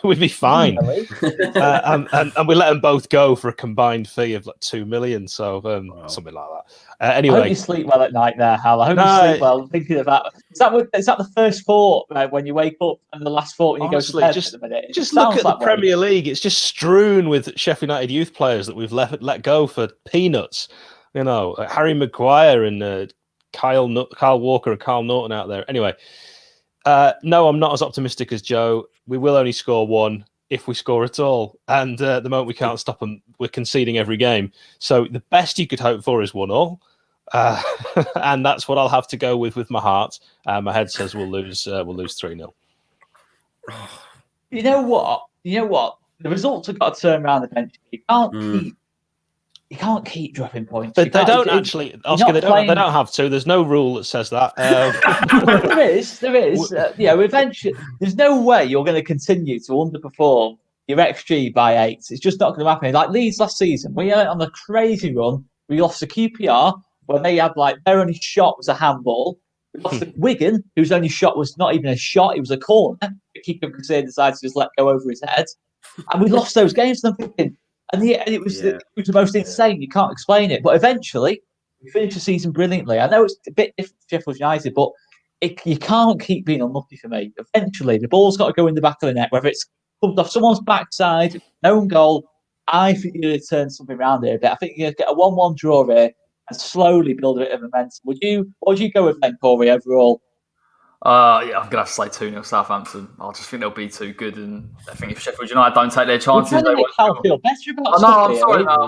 we'd be fine. And we let them both go for a combined fee of like 2 million, so something like that. Anyway, I hope you sleep well at night there, Hal. I hope you sleep well thinking about. Is that the first thought when you wake up and the last thought when you honestly, go to bed? At the minute? Just look at the Premier League. It's just strewn with Sheffield United youth players that we've let go for peanuts. You know, Harry Maguire and Kyle Walker and Carl Norton out there. Anyway. No, I'm not as optimistic as Joe. We will only score 1 if we score at all. And at the moment, we can't stop them. We're conceding every game. So the best you could hope for is 1-1. And that's what I'll have to go with my heart. My head says we'll lose 3-0. You know what? The results have got to turn around eventually. You can't keep dropping points. But they don't actually, Oscar. They don't have to. There's no rule that says that. There is. Eventually, there's no way you're going to continue to underperform your XG by 8. It's just not going to happen. Like Leeds last season, we went on a crazy run. We lost to QPR when they had their only shot was a handball. We lost to Wigan, whose only shot was not even a shot; it was a corner. The keeper decided to just let go over his head, and we lost those games. And I'm thinking. And it was the most insane. You can't explain it. But eventually, we finished the season brilliantly. I know it's a bit different for Sheffield United, but you can't keep being unlucky for me. Eventually, the ball's got to go in the back of the net, whether it's pumped off someone's backside, own goal. I think you're going to turn something around here a bit. I think you're going to get a 1-1 draw here and slowly build a bit of momentum. What would you go with then, Corey, overall? I'm going to have to say 2-0 Southampton. I just think they'll be too good, and I think if Sheffield United don't take their chances, they won't. Feel better about I'm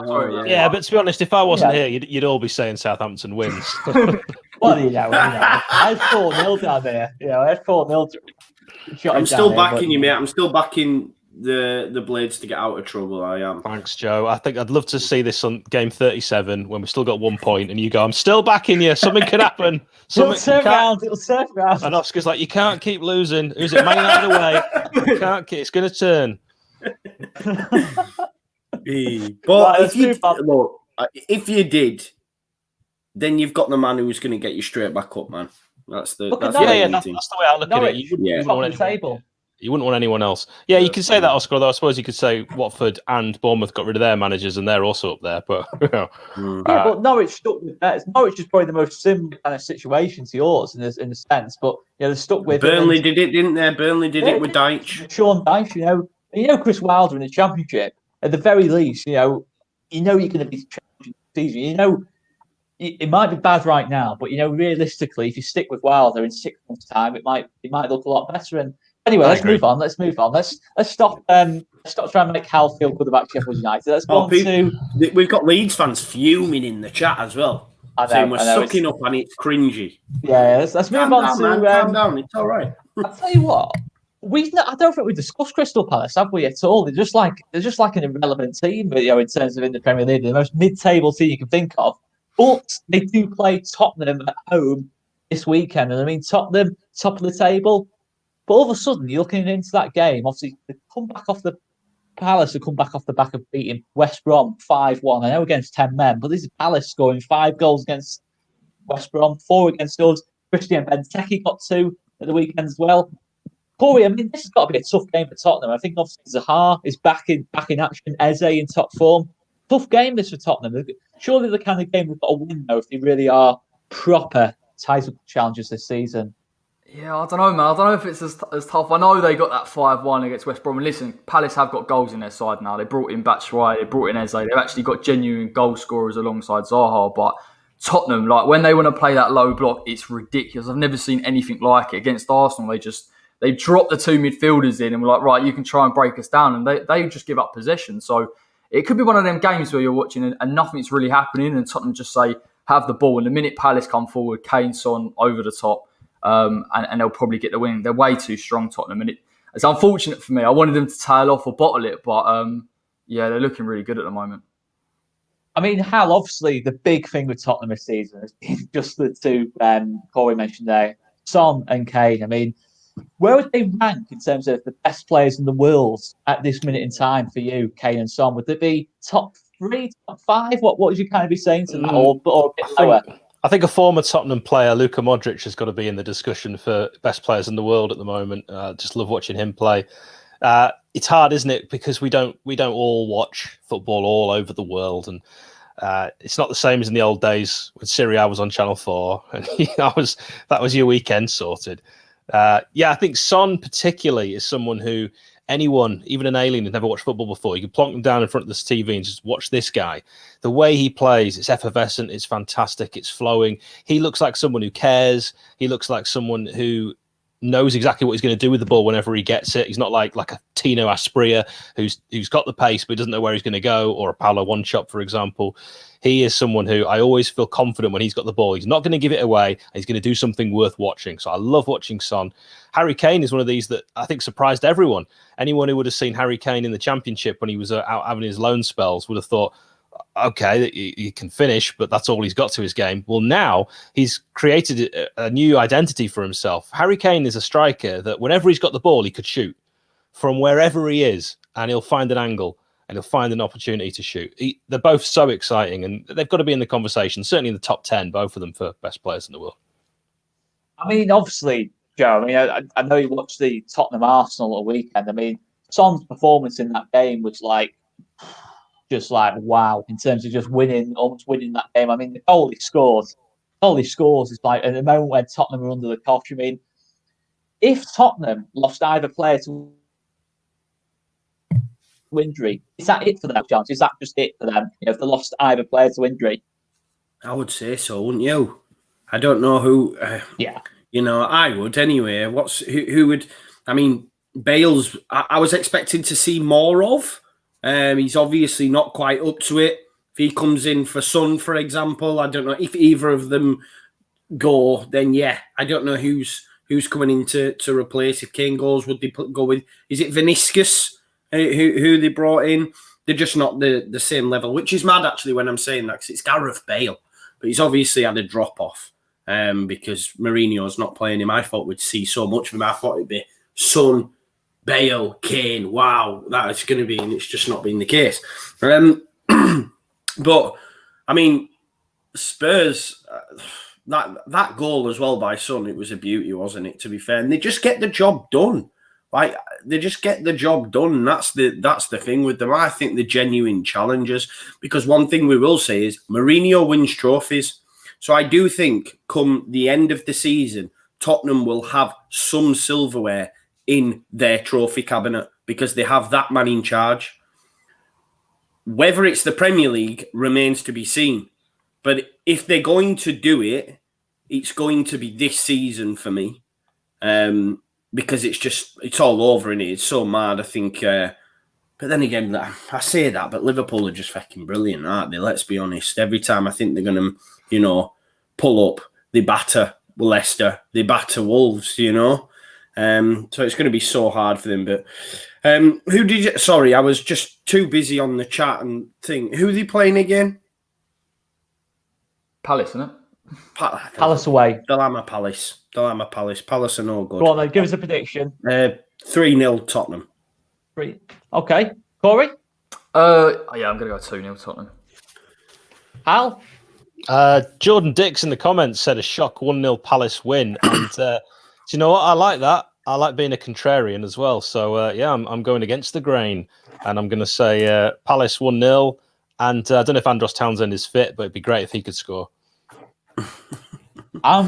sorry. Yeah, but to be honest, if I wasn't here, you'd all be saying Southampton wins. Well, I had 4-0 down there. I had 4-0. I'm still backing you, mate. I'm still backing the Blades to get out of trouble. I am. Thanks, Joe. I think I'd love to see this on game 37 when we've still got 1 point, and you go, "I'm still backing you. Something could happen." It'll turn around. And Oscar's like, "You can't keep losing. Who's it? Man out of the way. You can't keep. It's going to turn." But Right, if you did, then you've got the man who's going to get you straight back up, man. That's the that's main the thing. way I look at it. You wouldn't top want of the table. You wouldn't want anyone else. Yeah, you could say that, Oscar, although I suppose you could say Watford and Bournemouth got rid of their managers and they're also up there. But but Norwich stuck with that. Norwich is probably the most similar kind of situation to yours in a sense. But they're stuck with Burnley did it, didn't they? Burnley did it with Dyche. Sean Dyche, Chris Wilder in the Championship. At the very least, you're going to be challenging the season. It might be bad right now, but realistically, if you stick with Wilder in 6 months' time, it might look a lot better. And anyway, let's move on. Let's stop trying to make Hal feel good about Sheffield United. Let's go on to. We've got Leeds fans fuming in the chat as well, saying we're sucking up and it's cringy. Yeah, let's move on to. Calm down, it's all right. I'll tell you what. I don't think we discussed Crystal Palace, have we, at all? They're just like an irrelevant team, in terms of in the Premier League. They're the most mid-table team you can think of. But they do play Tottenham at home this weekend. And Tottenham, top of the table. But all of a sudden, you're looking into that game. Obviously, Palace have come back off the back of beating West Brom 5-1. I know against 10 men, but this is Palace scoring 5 goals against West Brom, 4 against us. Christian Benteke got 2 at the weekend as well. Corey, this has got to be a tough game for Tottenham. I think obviously Zaha is back in action. Eze in top form. Tough game this for Tottenham. Surely the kind of game they've got to win though if they really are proper title challengers this season. Yeah, I don't know, man. I don't know if it's as tough. I know they got that 5-1 against West Brom. And listen, Palace have got goals in their side now. They brought in Batshuayi, they brought in Eze. They've actually got genuine goal scorers alongside Zaha. But Tottenham, when they want to play that low block, it's ridiculous. I've never seen anything like it. Against Arsenal, they dropped the 2 midfielders in and were like, right, you can try and break us down. And they just give up possession. So it could be one of them games where you're watching and nothing's really happening and Tottenham just say, have the ball. And the minute Palace come forward, Kane, Son over the top and they'll probably get the win. They're way too strong, Tottenham. And it's unfortunate for me. I wanted them to tail off or bottle it. But they're looking really good at the moment. Hal, obviously the big thing with Tottenham this season is just the two Corey mentioned there, Son and Kane. Where would they rank in terms of the best players in the world at this minute in time for you, Kane and Son? Would they be top 3, top 5? What would you kind of be saying to that, or a bit lower? I think a former Tottenham player, Luka Modric, has got to be in the discussion for best players in the world at the moment. Just love watching him play. It's hard, isn't it? Because we don't all watch football all over the world, and it's not the same as in the old days when Serie A was on Channel 4, and that was your weekend sorted. I think Son particularly is someone who anyone, even an alien who's never watched football before, you can plonk them down in front of this TV and just watch this guy. The way he plays, it's effervescent, it's fantastic, it's flowing. He looks like someone who cares. He looks like someone who knows exactly what he's going to do with the ball whenever he gets it. He's not like a Tino Asprilla who's got the pace but doesn't know where he's going to go, or a Paulo One-Chop, for example. He is someone who I always feel confident when he's got the ball. He's not going to give it away, and he's going to do something worth watching. So I love watching Son. Harry Kane is one of these that I think surprised everyone. Anyone who would have seen Harry Kane in the Championship when he was out having his loan spells would have thought, okay, he can finish, but that's all he's got to his game. Well, now he's created a new identity for himself. Harry Kane is a striker that whenever he's got the ball, he could shoot from wherever he is, and he'll find an angle and he'll find an opportunity to shoot. They're both so exciting, and they've got to be in the conversation, certainly in the top 10, both of them, for best players in the world. Obviously, Joe, I know you watched the Tottenham Arsenal at the weekend. Son's performance in that game was just wow, in terms of just almost winning that game. The goal he scores is at the moment when Tottenham are under the cosh. If Tottenham lost either player to injury, is that it for them, chance? Is that just it for them? If they lost either player to injury? I would say so, wouldn't you? I don't know who. I would anyway. Who would? Bale's. I was expecting to see more of. He's obviously not quite up to it. If he comes in for Son, for example, I don't know if either of them go. Then I don't know who's coming in to replace. If Kane goes, would they go with? Is it Vinicius? Who they brought in? They're just not the same level, which is mad actually when I'm saying that, because it's Gareth Bale, but he's obviously had a drop off because Mourinho's not playing him. I thought we'd see so much of him. I thought it'd be Son, Bale, Kane, wow, that is going to be, and it's just not been the case. But, I mean, Spurs, that goal as well by Son, it was a beauty, wasn't it, to be fair? And they just get the job done. Like, they just get the job done. And that's the thing with them. I think they're genuine challengers, because one thing we will say is Mourinho wins trophies. So I do think come the end of the season, Tottenham will have some silverware in their trophy cabinet because they have that man in charge. Whether it's the Premier League remains to be seen. But if they're going to do it, it's going to be this season for me. Because it's all over in it. It's so mad, I think. But then again, I say that, but Liverpool are just fucking brilliant, aren't they? Let's be honest. Every time I think they're going to, pull up, they batter Leicester, they batter Wolves, So it's going to be so hard for them. But sorry, I was just too busy on the chat and thing. Who are they playing again? Palace, isn't it? Palace away. Dalama Palace. Palace are no good. Go on then, give us a prediction. 3-0 Tottenham. 3. Okay. Corey? Yeah, I'm going to go 2-0 Tottenham. Al? Jordan Dix in the comments said a shock 1-0 Palace win. And do you know what? I like that. I like being a contrarian as well. So, I'm going against the grain. And I'm going to say Palace 1-0. And I don't know if Andros Townsend is fit, but it'd be great if he could score. I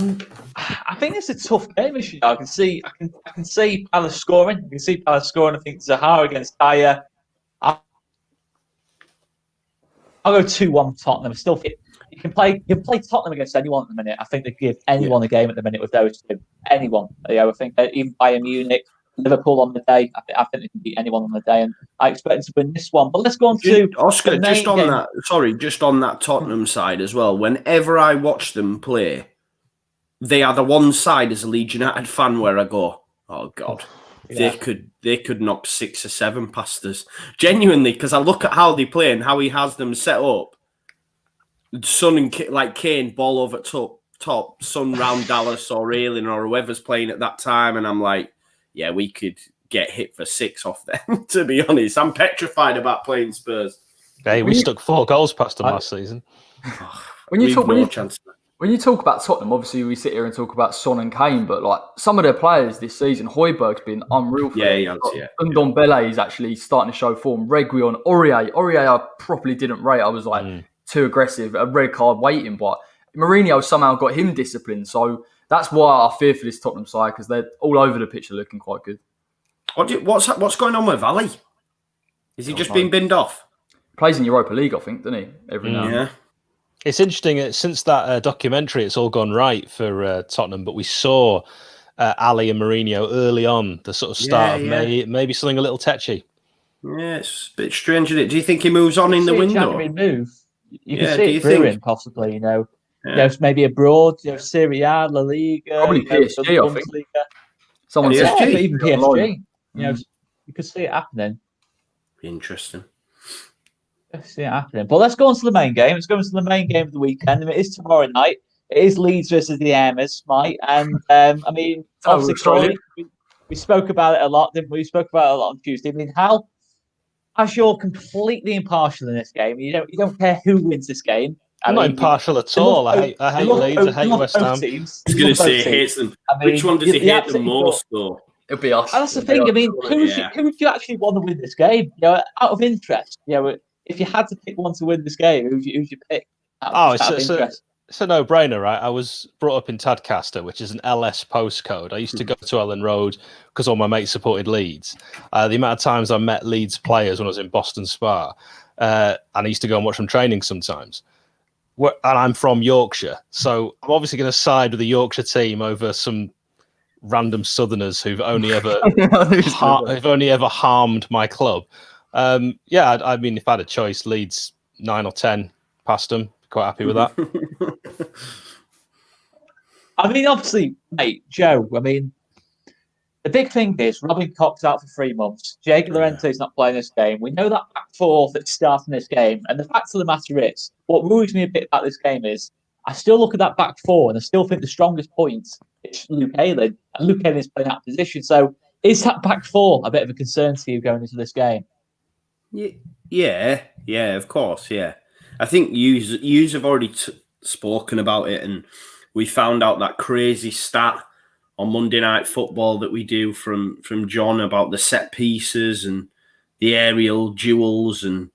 think it's a tough game. I can see Palace scoring. I can see Palace scoring. I think Zaha against Dyer. I'll go 2-1 Tottenham. I still think you can play Tottenham against anyone at the minute. I think they give anyone a game at the minute with those two. Anyone. I think even Bayern Munich, Liverpool on the day. I think they can beat anyone on the day, and I expect them to win this one. But let's go on to Oscar. Just on that Tottenham side as well. Whenever I watch them play, they are the one side as a Leeds United fan where I go, oh God, they could knock 6 or 7 past us. Genuinely, because I look at how they play and how he has them set up. Son and Kane ball over top, Son round Dallas or Ayling or whoever's playing at that time, and I'm like, yeah, we could get hit for 6 off them. To be honest, I'm petrified about playing Spurs. Hey, we stuck 4 goals past them last season. When you talk about Tottenham, obviously we sit here and talk about Son and Kane, but like some of their players this season, Højbjerg's been unreal for them. Ndombele is actually starting to show form. Reguilon, Aurier I properly didn't rate. I was like too aggressive, a red card waiting, but Mourinho somehow got him disciplined. So that's why I fear for this Tottenham side, because they're all over the pitch, they're looking quite good. What's going on with Valley? Is he just being binned off? Plays in Europa League, I think, doesn't he? Every now and then. It's interesting. Since that documentary, it's all gone right for Tottenham. But we saw Ali and Mourinho early on, the sort of start of maybe something a little tetchy. Yeah, it's a bit strange, isn't it? Do you think he moves on in the window? January move. You can see it brewing, possibly. Maybe abroad. Serie A, La Liga, probably PSG. I think someone said even PSG. You could see it happening. Interesting. See it happening. But let's go on to the main game. Let's go on to the main game of the weekend. It is tomorrow night. It is Leeds versus the Hammers, Mike. And obviously, we spoke about it a lot, didn't we? We spoke about it a lot on Tuesday. I mean, Hal, as you're completely impartial in this game, you don't care who wins this game. I'm not impartial at all. I hate Leeds. I hate West Ham. I was going to say he hates them. Which one does he hate the most, though? It'll be us. And that's the thing. I mean, who do you actually want to win this game? Out of interest, if you had to pick one to win this game, who'd you pick? It's a no-brainer, right? I was brought up in Tadcaster, which is an LS postcode. I used to go to Ellen Road because all my mates supported Leeds. The amount of times I met Leeds players when I was in Boston Spa, and I used to go and watch them training sometimes. And I'm from Yorkshire, so I'm obviously going to side with the Yorkshire team over some random Southerners who've only ever harmed my club. I mean, if I had a choice, Leeds 9 or 10 past them. Quite happy with that. I mean, obviously, mate, Joe, I mean, the big thing is Robin Koch's out for 3 months. Jake Llorente's not playing this game. We know that back 4 that's starting this game. And the fact of the matter is, what worries me a bit about this game is I still look at that back 4 and I still think the strongest point is Luke Ayling. And Luke Ayling's playing out of position. So Is that back four a bit of a concern to you going into this game? Yeah, of course, yeah. I think yous have already spoken about it, and we found out that crazy stat on Monday Night Football that we do from John about the set pieces and the aerial duels, and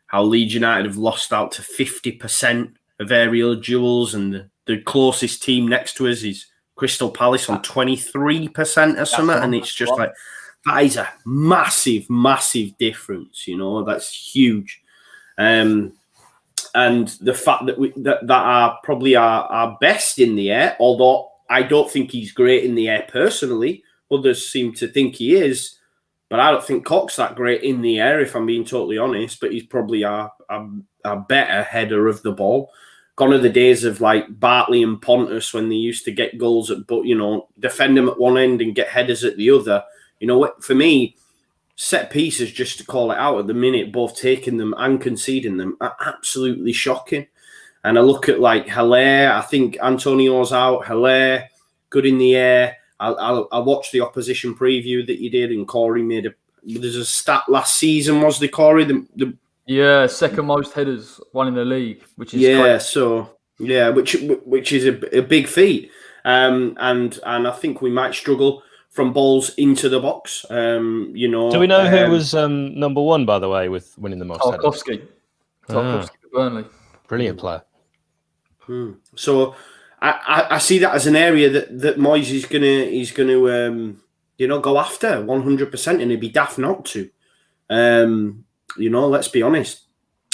how Leeds United have lost out to 50% of aerial duels, and the closest team next to us is Crystal Palace on 23% or something, and it's just like, that is a massive, massive difference, that's huge. And the fact that that are probably our best in the air, although I don't think he's great in the air personally, others seem to think he is, but I don't think Koch's that great in the air, if I'm being totally honest, but he's probably our better header of the ball. Gone are the days of like Bartley and Pontus when they used to get goals defend them at one end and get headers at the other. For me, set pieces, just to call it out at the minute, both taking them and conceding them, are absolutely shocking. And I look at like Haller, I think Antonio's out, Haller, good in the air. I watched the opposition preview that you did, and Corey there's a stat last season, was the Corey? Yeah, second most headers, one in the league, which is which is a big feat. And I think we might struggle from balls into the box. Do we know who was number one, by the way, with winning the most Tarkowski. Tarkowski for Burnley. Brilliant player. So I see that as an area that Moyes is gonna go after 100%, and it'd be daft not to. Let's be honest.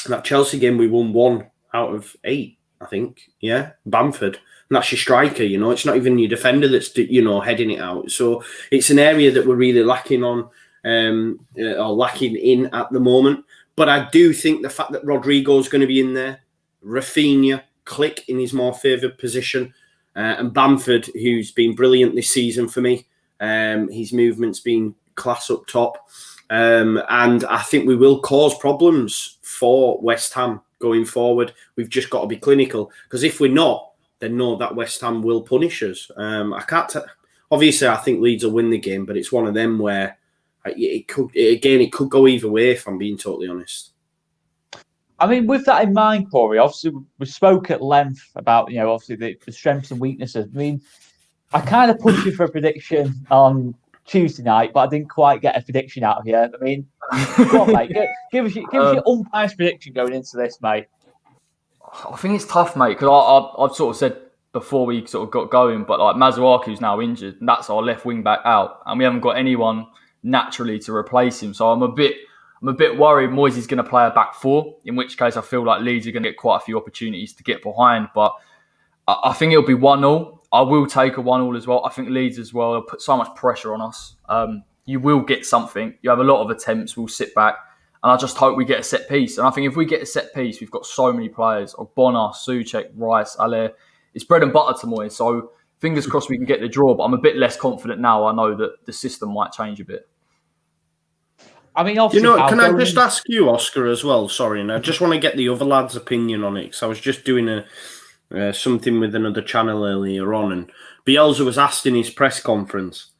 That Chelsea game we won 1 out of 8, I think. Yeah, Bamford. And that's your striker, It's not even your defender that's, heading it out. So it's an area that we're really lacking on, or lacking in at the moment. But I do think the fact that Rodrigo's going to be in there, Rafinha, Click in his more favoured position, and Bamford, who's been brilliant this season for me. His movement's been class up top. And I think we will cause problems for West Ham going forward. We've just got to be clinical, because if we're not, then know that West Ham will punish us. Obviously, I think Leeds will win the game, but it's one of them where it could go either way, if I'm being totally honest. I mean, with that in mind, Corey, obviously we spoke at length about, obviously the strengths and weaknesses. I mean, I kind of pushed you for a prediction on Tuesday night, but I didn't quite get a prediction out of you. I mean, go on, mate. Give us your unbiased prediction going into this, mate. I think it's tough, mate, because I've sort of said before we sort of got going, but like Masuaku's now injured, and that's our left wing back out, and we haven't got anyone naturally to replace him. So I'm a bit worried Moyes is going to play a back four, in which case I feel like Leeds are going to get quite a few opportunities to get behind. But I think it'll be 1-0. I will take a 1-0 as well. I think Leeds as well will put so much pressure on us. You will get something. You have a lot of attempts. We'll sit back. And I just hope we get a set piece. And I think if we get a set piece, we've got so many players. Ogbonna, Souček, Rice, Haller. It's bread and butter to Moyes. So fingers crossed we can get the draw. But I'm a bit less confident now. I know that the system might change a bit. I mean, obviously, can I just ask you, Oscar, as well? Sorry, and I just want to get the other lad's opinion on it, because I was just doing something with another channel earlier on, and Bielsa was asked in his press conference,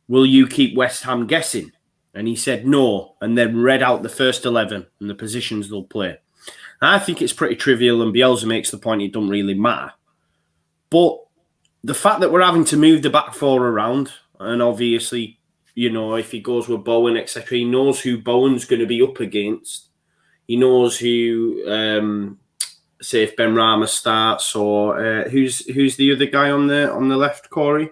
will you keep West Ham guessing? And he said no, and then read out the first 11 and the positions they'll play. And I think it's pretty trivial, and Bielsa makes the point it doesn't really matter. But the fact that we're having to move the back four around, and obviously, if he goes with Bowen, etc., he knows who Bowen's going to be up against. He knows who, say, if Ben Rama starts, or who's the other guy on the left, Corey?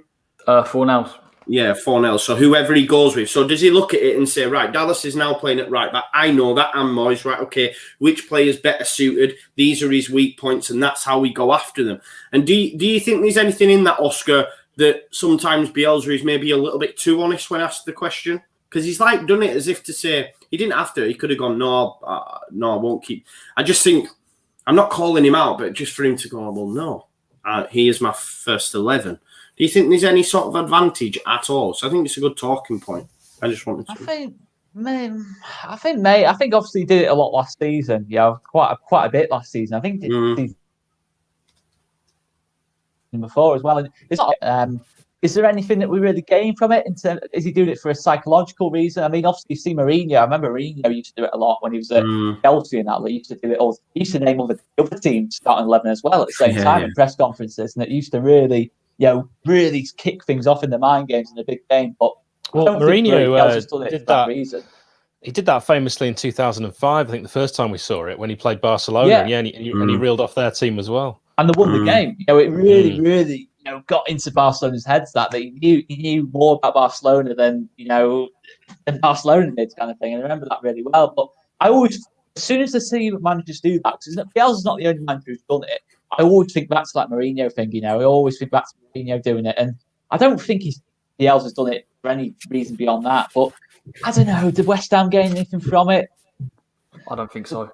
Fornals. Yeah, Fornell. So whoever he goes with. So does he look at it and say, right, Dallas is now playing at right back. I know that, and Moyes, right, okay, which player's better suited? These are his weak points, and that's how we go after them. And do you think there's anything in that, Oscar, that sometimes Bielsa is maybe a little bit too honest when asked the question? Because he's like done it as if to say, he didn't have to. He could have gone, no, I won't keep. I just think, I'm not calling him out, but just for him to go, well, no, he is my first 11. Do you think there's any sort of advantage at all? So I think it's a good talking point. I just wanted to. I think obviously he did it a lot last season. Yeah, quite a bit last season. I think before as well. And it's not is there anything that we really gain from it? Is he doing it for a psychological reason? I mean, obviously, you see Mourinho. I remember Mourinho used to do it a lot when he was at Chelsea and that. He used to do it all. He used to name other teams starting 11 as well at the same time in press conferences, and it used to really, really kick things off in the mind games in a big game. But Mourinho did that reason. He did that famously in 2005. I think the first time we saw it when he played Barcelona. And he reeled off their team as well. And they won the game. It really got into Barcelona's heads that he knew more about Barcelona than Barcelona did, kind of thing. And I remember that really well. But I always, as soon as I see managers do that, because Bielsa's not the only manager who's done it, I always think back to that Mourinho thing. I always think back to Mourinho doing it, and I don't think Bielsa's done it for any reason beyond that. But I don't know. Did West Ham gain anything from it? I don't think so.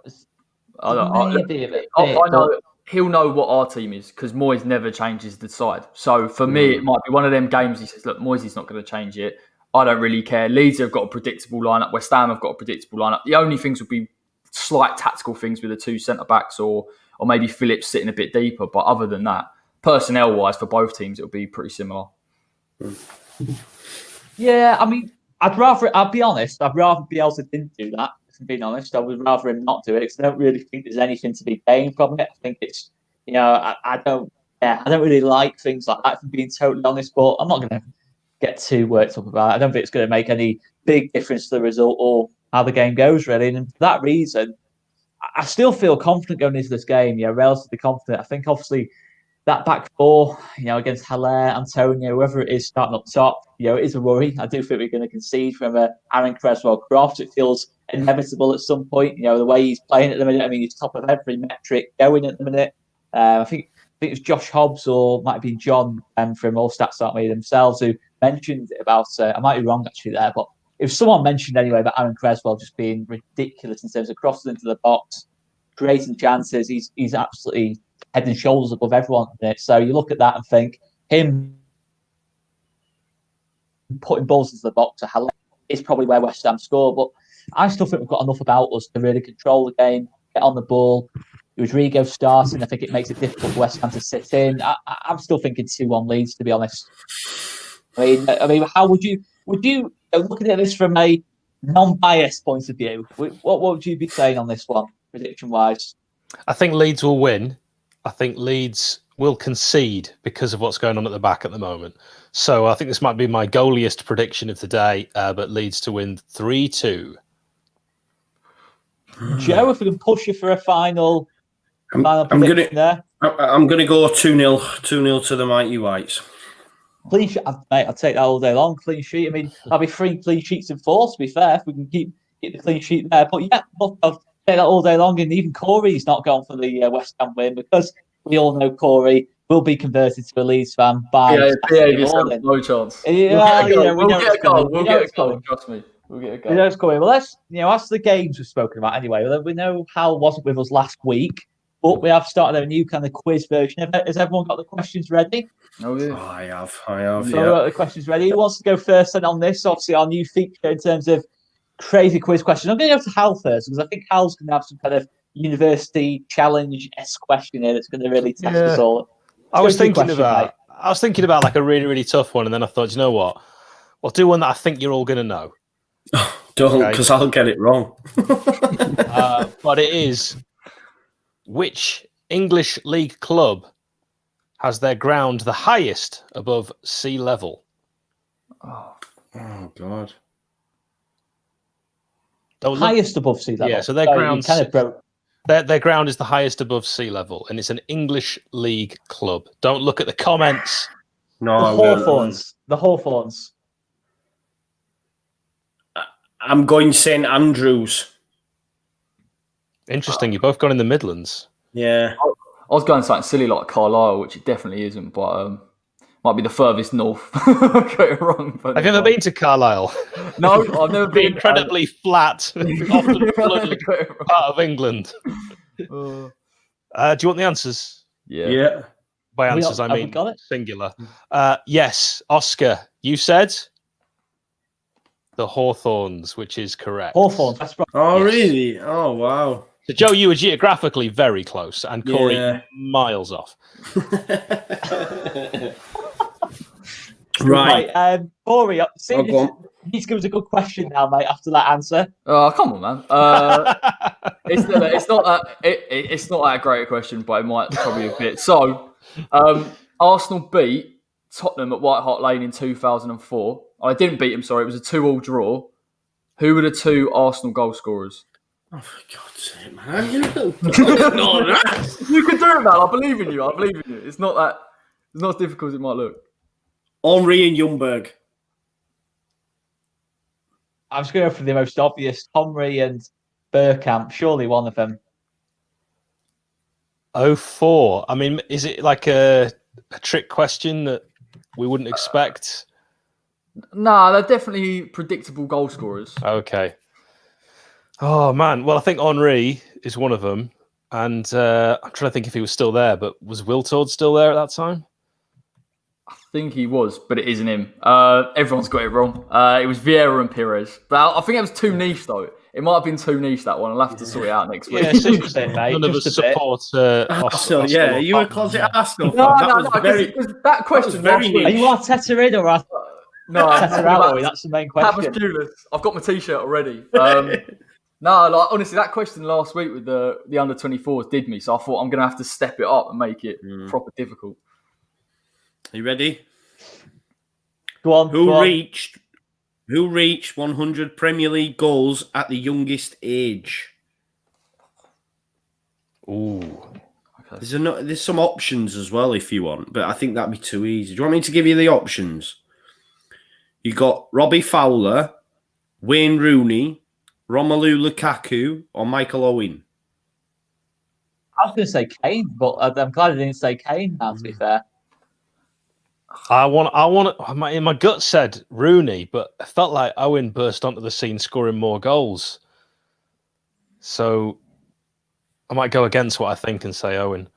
I know he'll know what our team is because Moyes never changes the side. So for me, it might be one of them games. He says, "Look, Moyes is not going to change it. I don't really care." Leeds have got a predictable lineup. West Ham have got a predictable lineup. The only things would be slight tactical things with the two centre backs or maybe Phillips sitting a bit deeper. But other than that, personnel wise for both teams, it'll be pretty similar. Yeah, I mean, I'll be honest, I'd rather Bielsa didn't do that, if I'm being honest. I would rather him not do it because I don't really think there's anything to be gained from it. I think it's, I don't really like things like that, if I'm being totally honest, but I'm not going to get too worked up about it. I don't think it's going to make any big difference to the result or how the game goes, really. And for that reason, I still feel confident going into this game, relatively confident. I think, obviously, that back four, against Haller, Antonio, whoever it is starting up top, it is a worry. I do think we're going to concede from Aaron Cresswell-Croft. It feels inevitable at some point, the way he's playing at the minute. I mean, he's top of every metric going at the minute. I think it's Josh Hobbs or might have been John from All Stats Aren't Me themselves who mentioned about, I might be wrong actually there, but if someone mentioned anyway about Aaron Cresswell just being ridiculous in terms of crossing into the box, creating chances, he's absolutely head and shoulders above everyone in it. So you look at that and think him putting balls into the box is probably where West Ham score. But I still think we've got enough about us to really control the game, get on the ball. Rodrigo starting, I think it makes it difficult for West Ham to sit in. I'm still thinking 2-1 Leeds, to be honest. I mean, how would you looking at this from a non-biased point of view? What would you be saying on this one, prediction-wise? I think Leeds will win. I think Leeds will concede because of what's going on at the back at the moment. So I think this might be my goaliest prediction of the day, but Leeds to win 3-2. Joe, if we can push you for a final prediction there. I'm going to go 2-0 to the Mighty Whites. Clean sheet, mate, I'll take that all day long. Clean sheet. I mean, I'll be 3 clean sheets in 4, to be fair, if we can keep the clean sheet there. But yeah, I'll take that all day long. And even Corey's not gone for the West Ham win because we all know Corey will be converted to a Leeds fan by Saturday morning. No chance. We'll get a goal. We'll get a goal. Trust me. We'll get a goal. It's coming. Well, let's, as the games we've spoken about anyway, we know Hal wasn't with us last week, but we have started a new kind of quiz version. Has everyone got the questions ready? Oh, yeah. I have. So we've got the questions ready. Who wants to go first then on this? Obviously, our new feature in terms of crazy quiz questions. I'm going to go to Hal first because I think Hal's going to have some kind of university challenge-esque question here that's going to really test us all. I was thinking about like a really, really tough one, and then I thought, you know what? We'll do one that I think you're all going to know. Don't, because I'll get it wrong. But it is, which English league club has their ground the highest above sea level? Oh God. Highest above sea level? Yeah, so their ground kind of broke. Their ground is the highest above sea level, and it's an English league club. Don't look at the comments. No, The Hawthorns. I'm going St Andrews. Interesting. You've both gone in the Midlands. Yeah. I was going something silly like Carlisle, which it definitely isn't, but might be the furthest north. I got it wrong. Have you ever been to Carlisle? No, I've never been. Incredibly flat, often flooded part of England. Do you want the answers? Yeah. By answers, I mean singular. Yes, Oscar, you said the Hawthorns, which is correct. Hawthorns, that's right. Oh, yes. Really? Oh, wow. So, Joe, you were geographically very close, and Corey miles off. Right. Corey, see, Oh, go on. you need to give us a good question now, mate, after that answer. Oh, come on, man. It's not that great a question, but it might probably a bit. So, Arsenal beat Tottenham at White Hart Lane in 2004. I didn't beat them, sorry. It was a 2-2 draw. Who were the 2 Arsenal goal scorers? Oh, for God's sake, man. You can do it, man. I believe in you. It's not as difficult as it might look. Henry and Ljungberg. I'm just going to go for the most obvious. Henry and Bergkamp, surely one of them. 04. I mean, is it like a trick question that we wouldn't expect? Nah, they're definitely predictable goal scorers. Okay. Oh, man. Well, I think Henry is one of them. And I'm trying to think if he was still there, but was Wiltord still there at that time? I think he was, but it isn't him. Everyone's got it wrong. It was Vieira and Pires. But I think it was too niche, though. It might have been too niche, that one. I'll have to sort it out next week. Yeah, just a bit, mate. None of us Just a bit. support Arsenal, yeah. Are you a closet Arsenal fan? No, that question very last week. Are you Arteta in or Arteta out? That's the main question. I've got my T-shirt already. No, honestly, that question last week with the under-24s did me, so I thought I'm going to have to step it up and make it proper difficult. Are you ready? Go on. Who reached 100 Premier League goals at the youngest age? Ooh. Okay. There's some options as well if you want, but I think that'd be too easy. Do you want me to give you the options? You got Robbie Fowler, Wayne Rooney, Romelu Lukaku, or Michael Owen? I was going to say Kane, but I'm glad I didn't say Kane now, to be fair. I want. My gut said Rooney, but I felt like Owen burst onto the scene scoring more goals. So I might go against what I think and say Owen.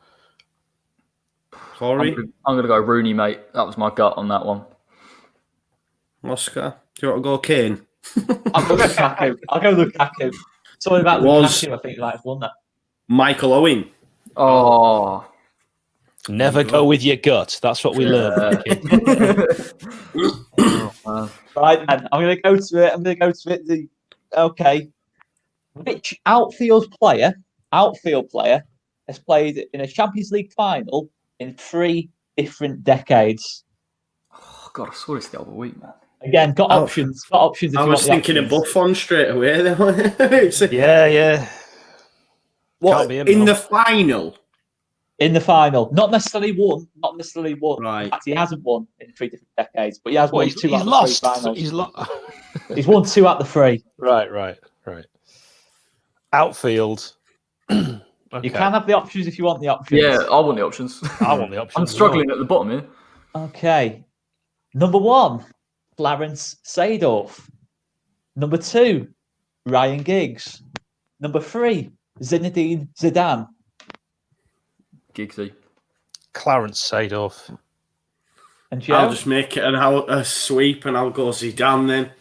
Corey? I'm going to go Rooney, mate. That was my gut on that one. Oscar? Do you want to go Kane? I'll go Lukaku. Something about Lukaku, I think he might have won that. Michael Owen. Oh. Never go with your gut. That's what we learned. Right, then. I'm going to go to it. Okay. Which outfield player has played in a Champions League final in 3 different decades? Oh, God, I saw this the other week, man. Again, got options. Got options. If I you was want the thinking of options. Buffon straight away. Yeah. What, in the final? In the final. Not necessarily won. Right. In fact, he hasn't won in 3 different decades, but he has won 2 out of lost. 3 finals. He's won 2 out of 3. Right. Outfield. Okay. You can have the options if you want the options. Yeah, I want the options. I want the options. I'm struggling at the bottom here. Okay. Number 1, Clarence Seedorf. Number 2, Ryan Giggs. Number 3, Zinedine Zidane. Giggsy. Clarence Seedorf. And Joe? I'll just make it a sweep and I'll go Zidane then.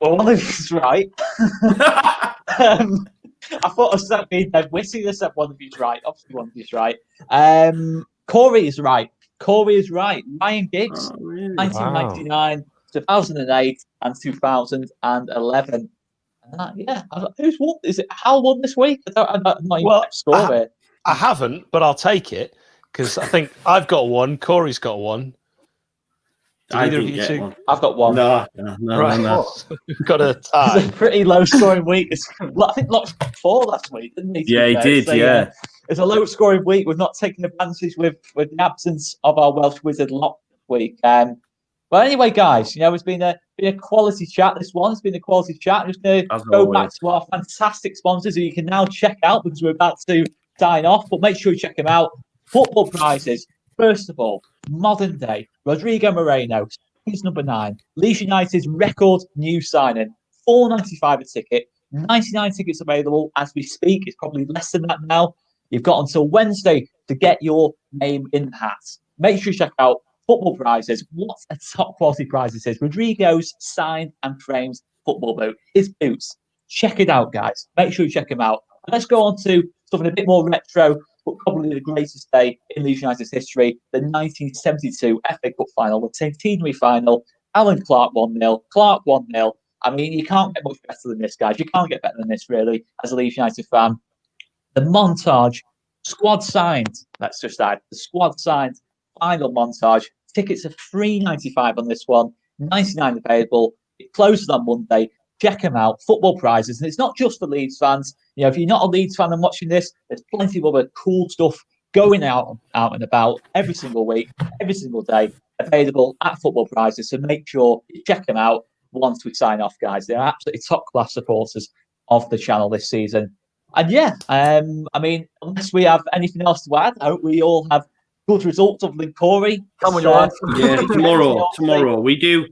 Well, one of you's right. I thought I said being dead witty. I said one of you's right. Obviously, one of you's right. Corey is right. Ryan Giggs, 1999, 2008, and 2011. Who's won? Is it Hal won this week? I'm not even score it. I haven't, but I'll take it because I think I've got one. Corey's got one. I didn't get one. I've got one. No. We've got a tie. It's a pretty low scoring week. I think Locke got 4 last week, didn't he? Yeah, he did. So, yeah. It's a low scoring week. We've not taken advantage with the absence of our Welsh wizard Locke this week. But anyway, guys, it's been a quality chat. This one, it's been a quality chat. I'm just going to go back to our fantastic sponsors who you can now check out because we're about to sign off. But make sure you check them out. Football prizes. First of all, modern day Rodrigo Moreno, he's number 9. Leeds United's record new signing, $4.95 a ticket. 99 tickets available as we speak. It's probably less than that now. You've got until Wednesday to get your name in the hat. Make sure you check out Football Prizes. What a top quality prize this is. Rodrigo's signed and framed football boot. His boots. Check it out, guys. Make sure you check him out. And let's go on to something a bit more retro. but probably the greatest day in Leeds United's history, the 1972 FA Cup final, the centenary final. Alan Clark 1-0, Clark 1-0. I mean, you can't get much better than this, guys. You can't get better than this, really, as a Leeds United fan. The montage, squad signed. Let's just add the squad signed final montage. Tickets are $3.95 on this one, $99 available. It closes on Monday. Check them out. Football prizes, and it's not just for Leeds fans. You know, if you're not a Leeds fan and watching this, there's plenty of other cool stuff going out and about every single week, every single day, available at Football Prizes. So make sure you check them out once we sign off, guys. They're absolutely top class supporters of the channel this season. And yeah, I mean, unless we have anything else to add, I hope we all have good results other than Corey. Come on, Johan. Yeah, tomorrow we do.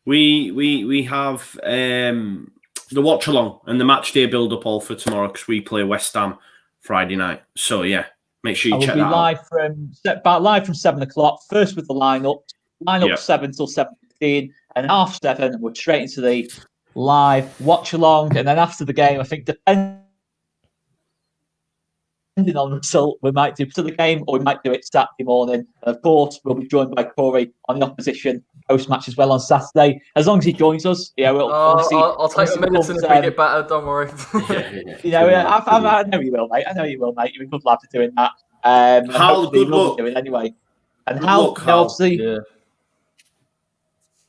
We have the watch along and the match day build up all for tomorrow because we play West Ham Friday night. So yeah, make sure you check that out. Live from 7 o'clock. First with the lineup 7 till 7:15, and 7:30 we're straight into the live watch along, and then after the game, I think depending on the result, we might do to the game or we might do it Saturday morning. And of course, we'll be joined by Corey on the opposition post match as well on Saturday. As long as he joins us, yeah, I'll take a minute if we get better. Don't worry. You know, I know you will, mate. I know you will, mate. You're a good lad for doing that. Hal, good luck. Doing anyway. And Hal, obviously,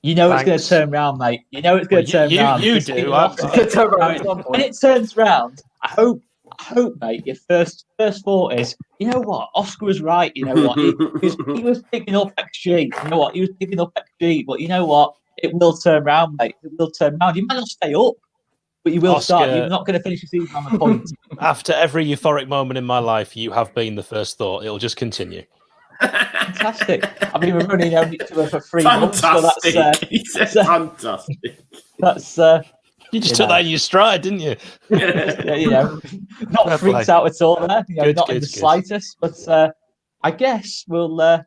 you know it's going to turn round, mate. You know it's going to turn round. You do. When it turns round, I hope, mate, your first thought is, you know what, Oscar was right. You know what, he was picking up XG. You know what, he was picking up XG. But you know what, it will turn round, mate. It will turn round. You might not stay up, but you will start. You're not going to finish the season on the point. After every euphoric moment in my life, you have been the first thought. It'll just continue. Fantastic. I mean, we're running only for 3 months, so that's fantastic. That's you just took that in your stride, didn't you? You know, not freaked out at all there. You know, not in the slightest. But I guess we'll. I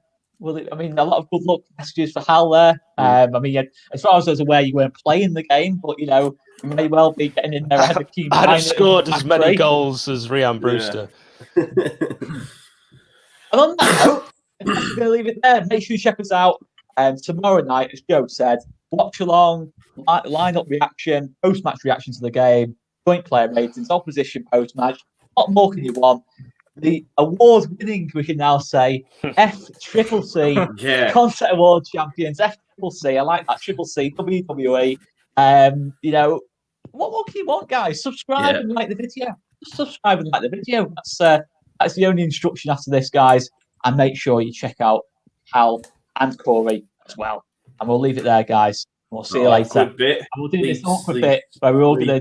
mean, a lot of good luck messages for Hal there. I mean, as far as I was aware, you weren't playing the game, but you know, you may well be getting in there ahead of Kane. I'd have scored as many goals as Ryan Brewster. And on that note, I'm going to leave it there. Make sure you check us out tomorrow night, as Joe said. Watch along, line-up reaction, post-match reaction to the game, joint player ratings, opposition post-match. What more can you want? The award-winning, we can now say, FCCC, Content Award Champions, FCCC. I like that, Triple C, WWE. You know, what more can you want, guys? Subscribe and like the video. Just subscribe and like the video. That's the only instruction after this, guys. And make sure you check out Hal and Corey as well. And we'll leave it there, guys. We'll see you later. And we'll do this awkward bit where we're all going to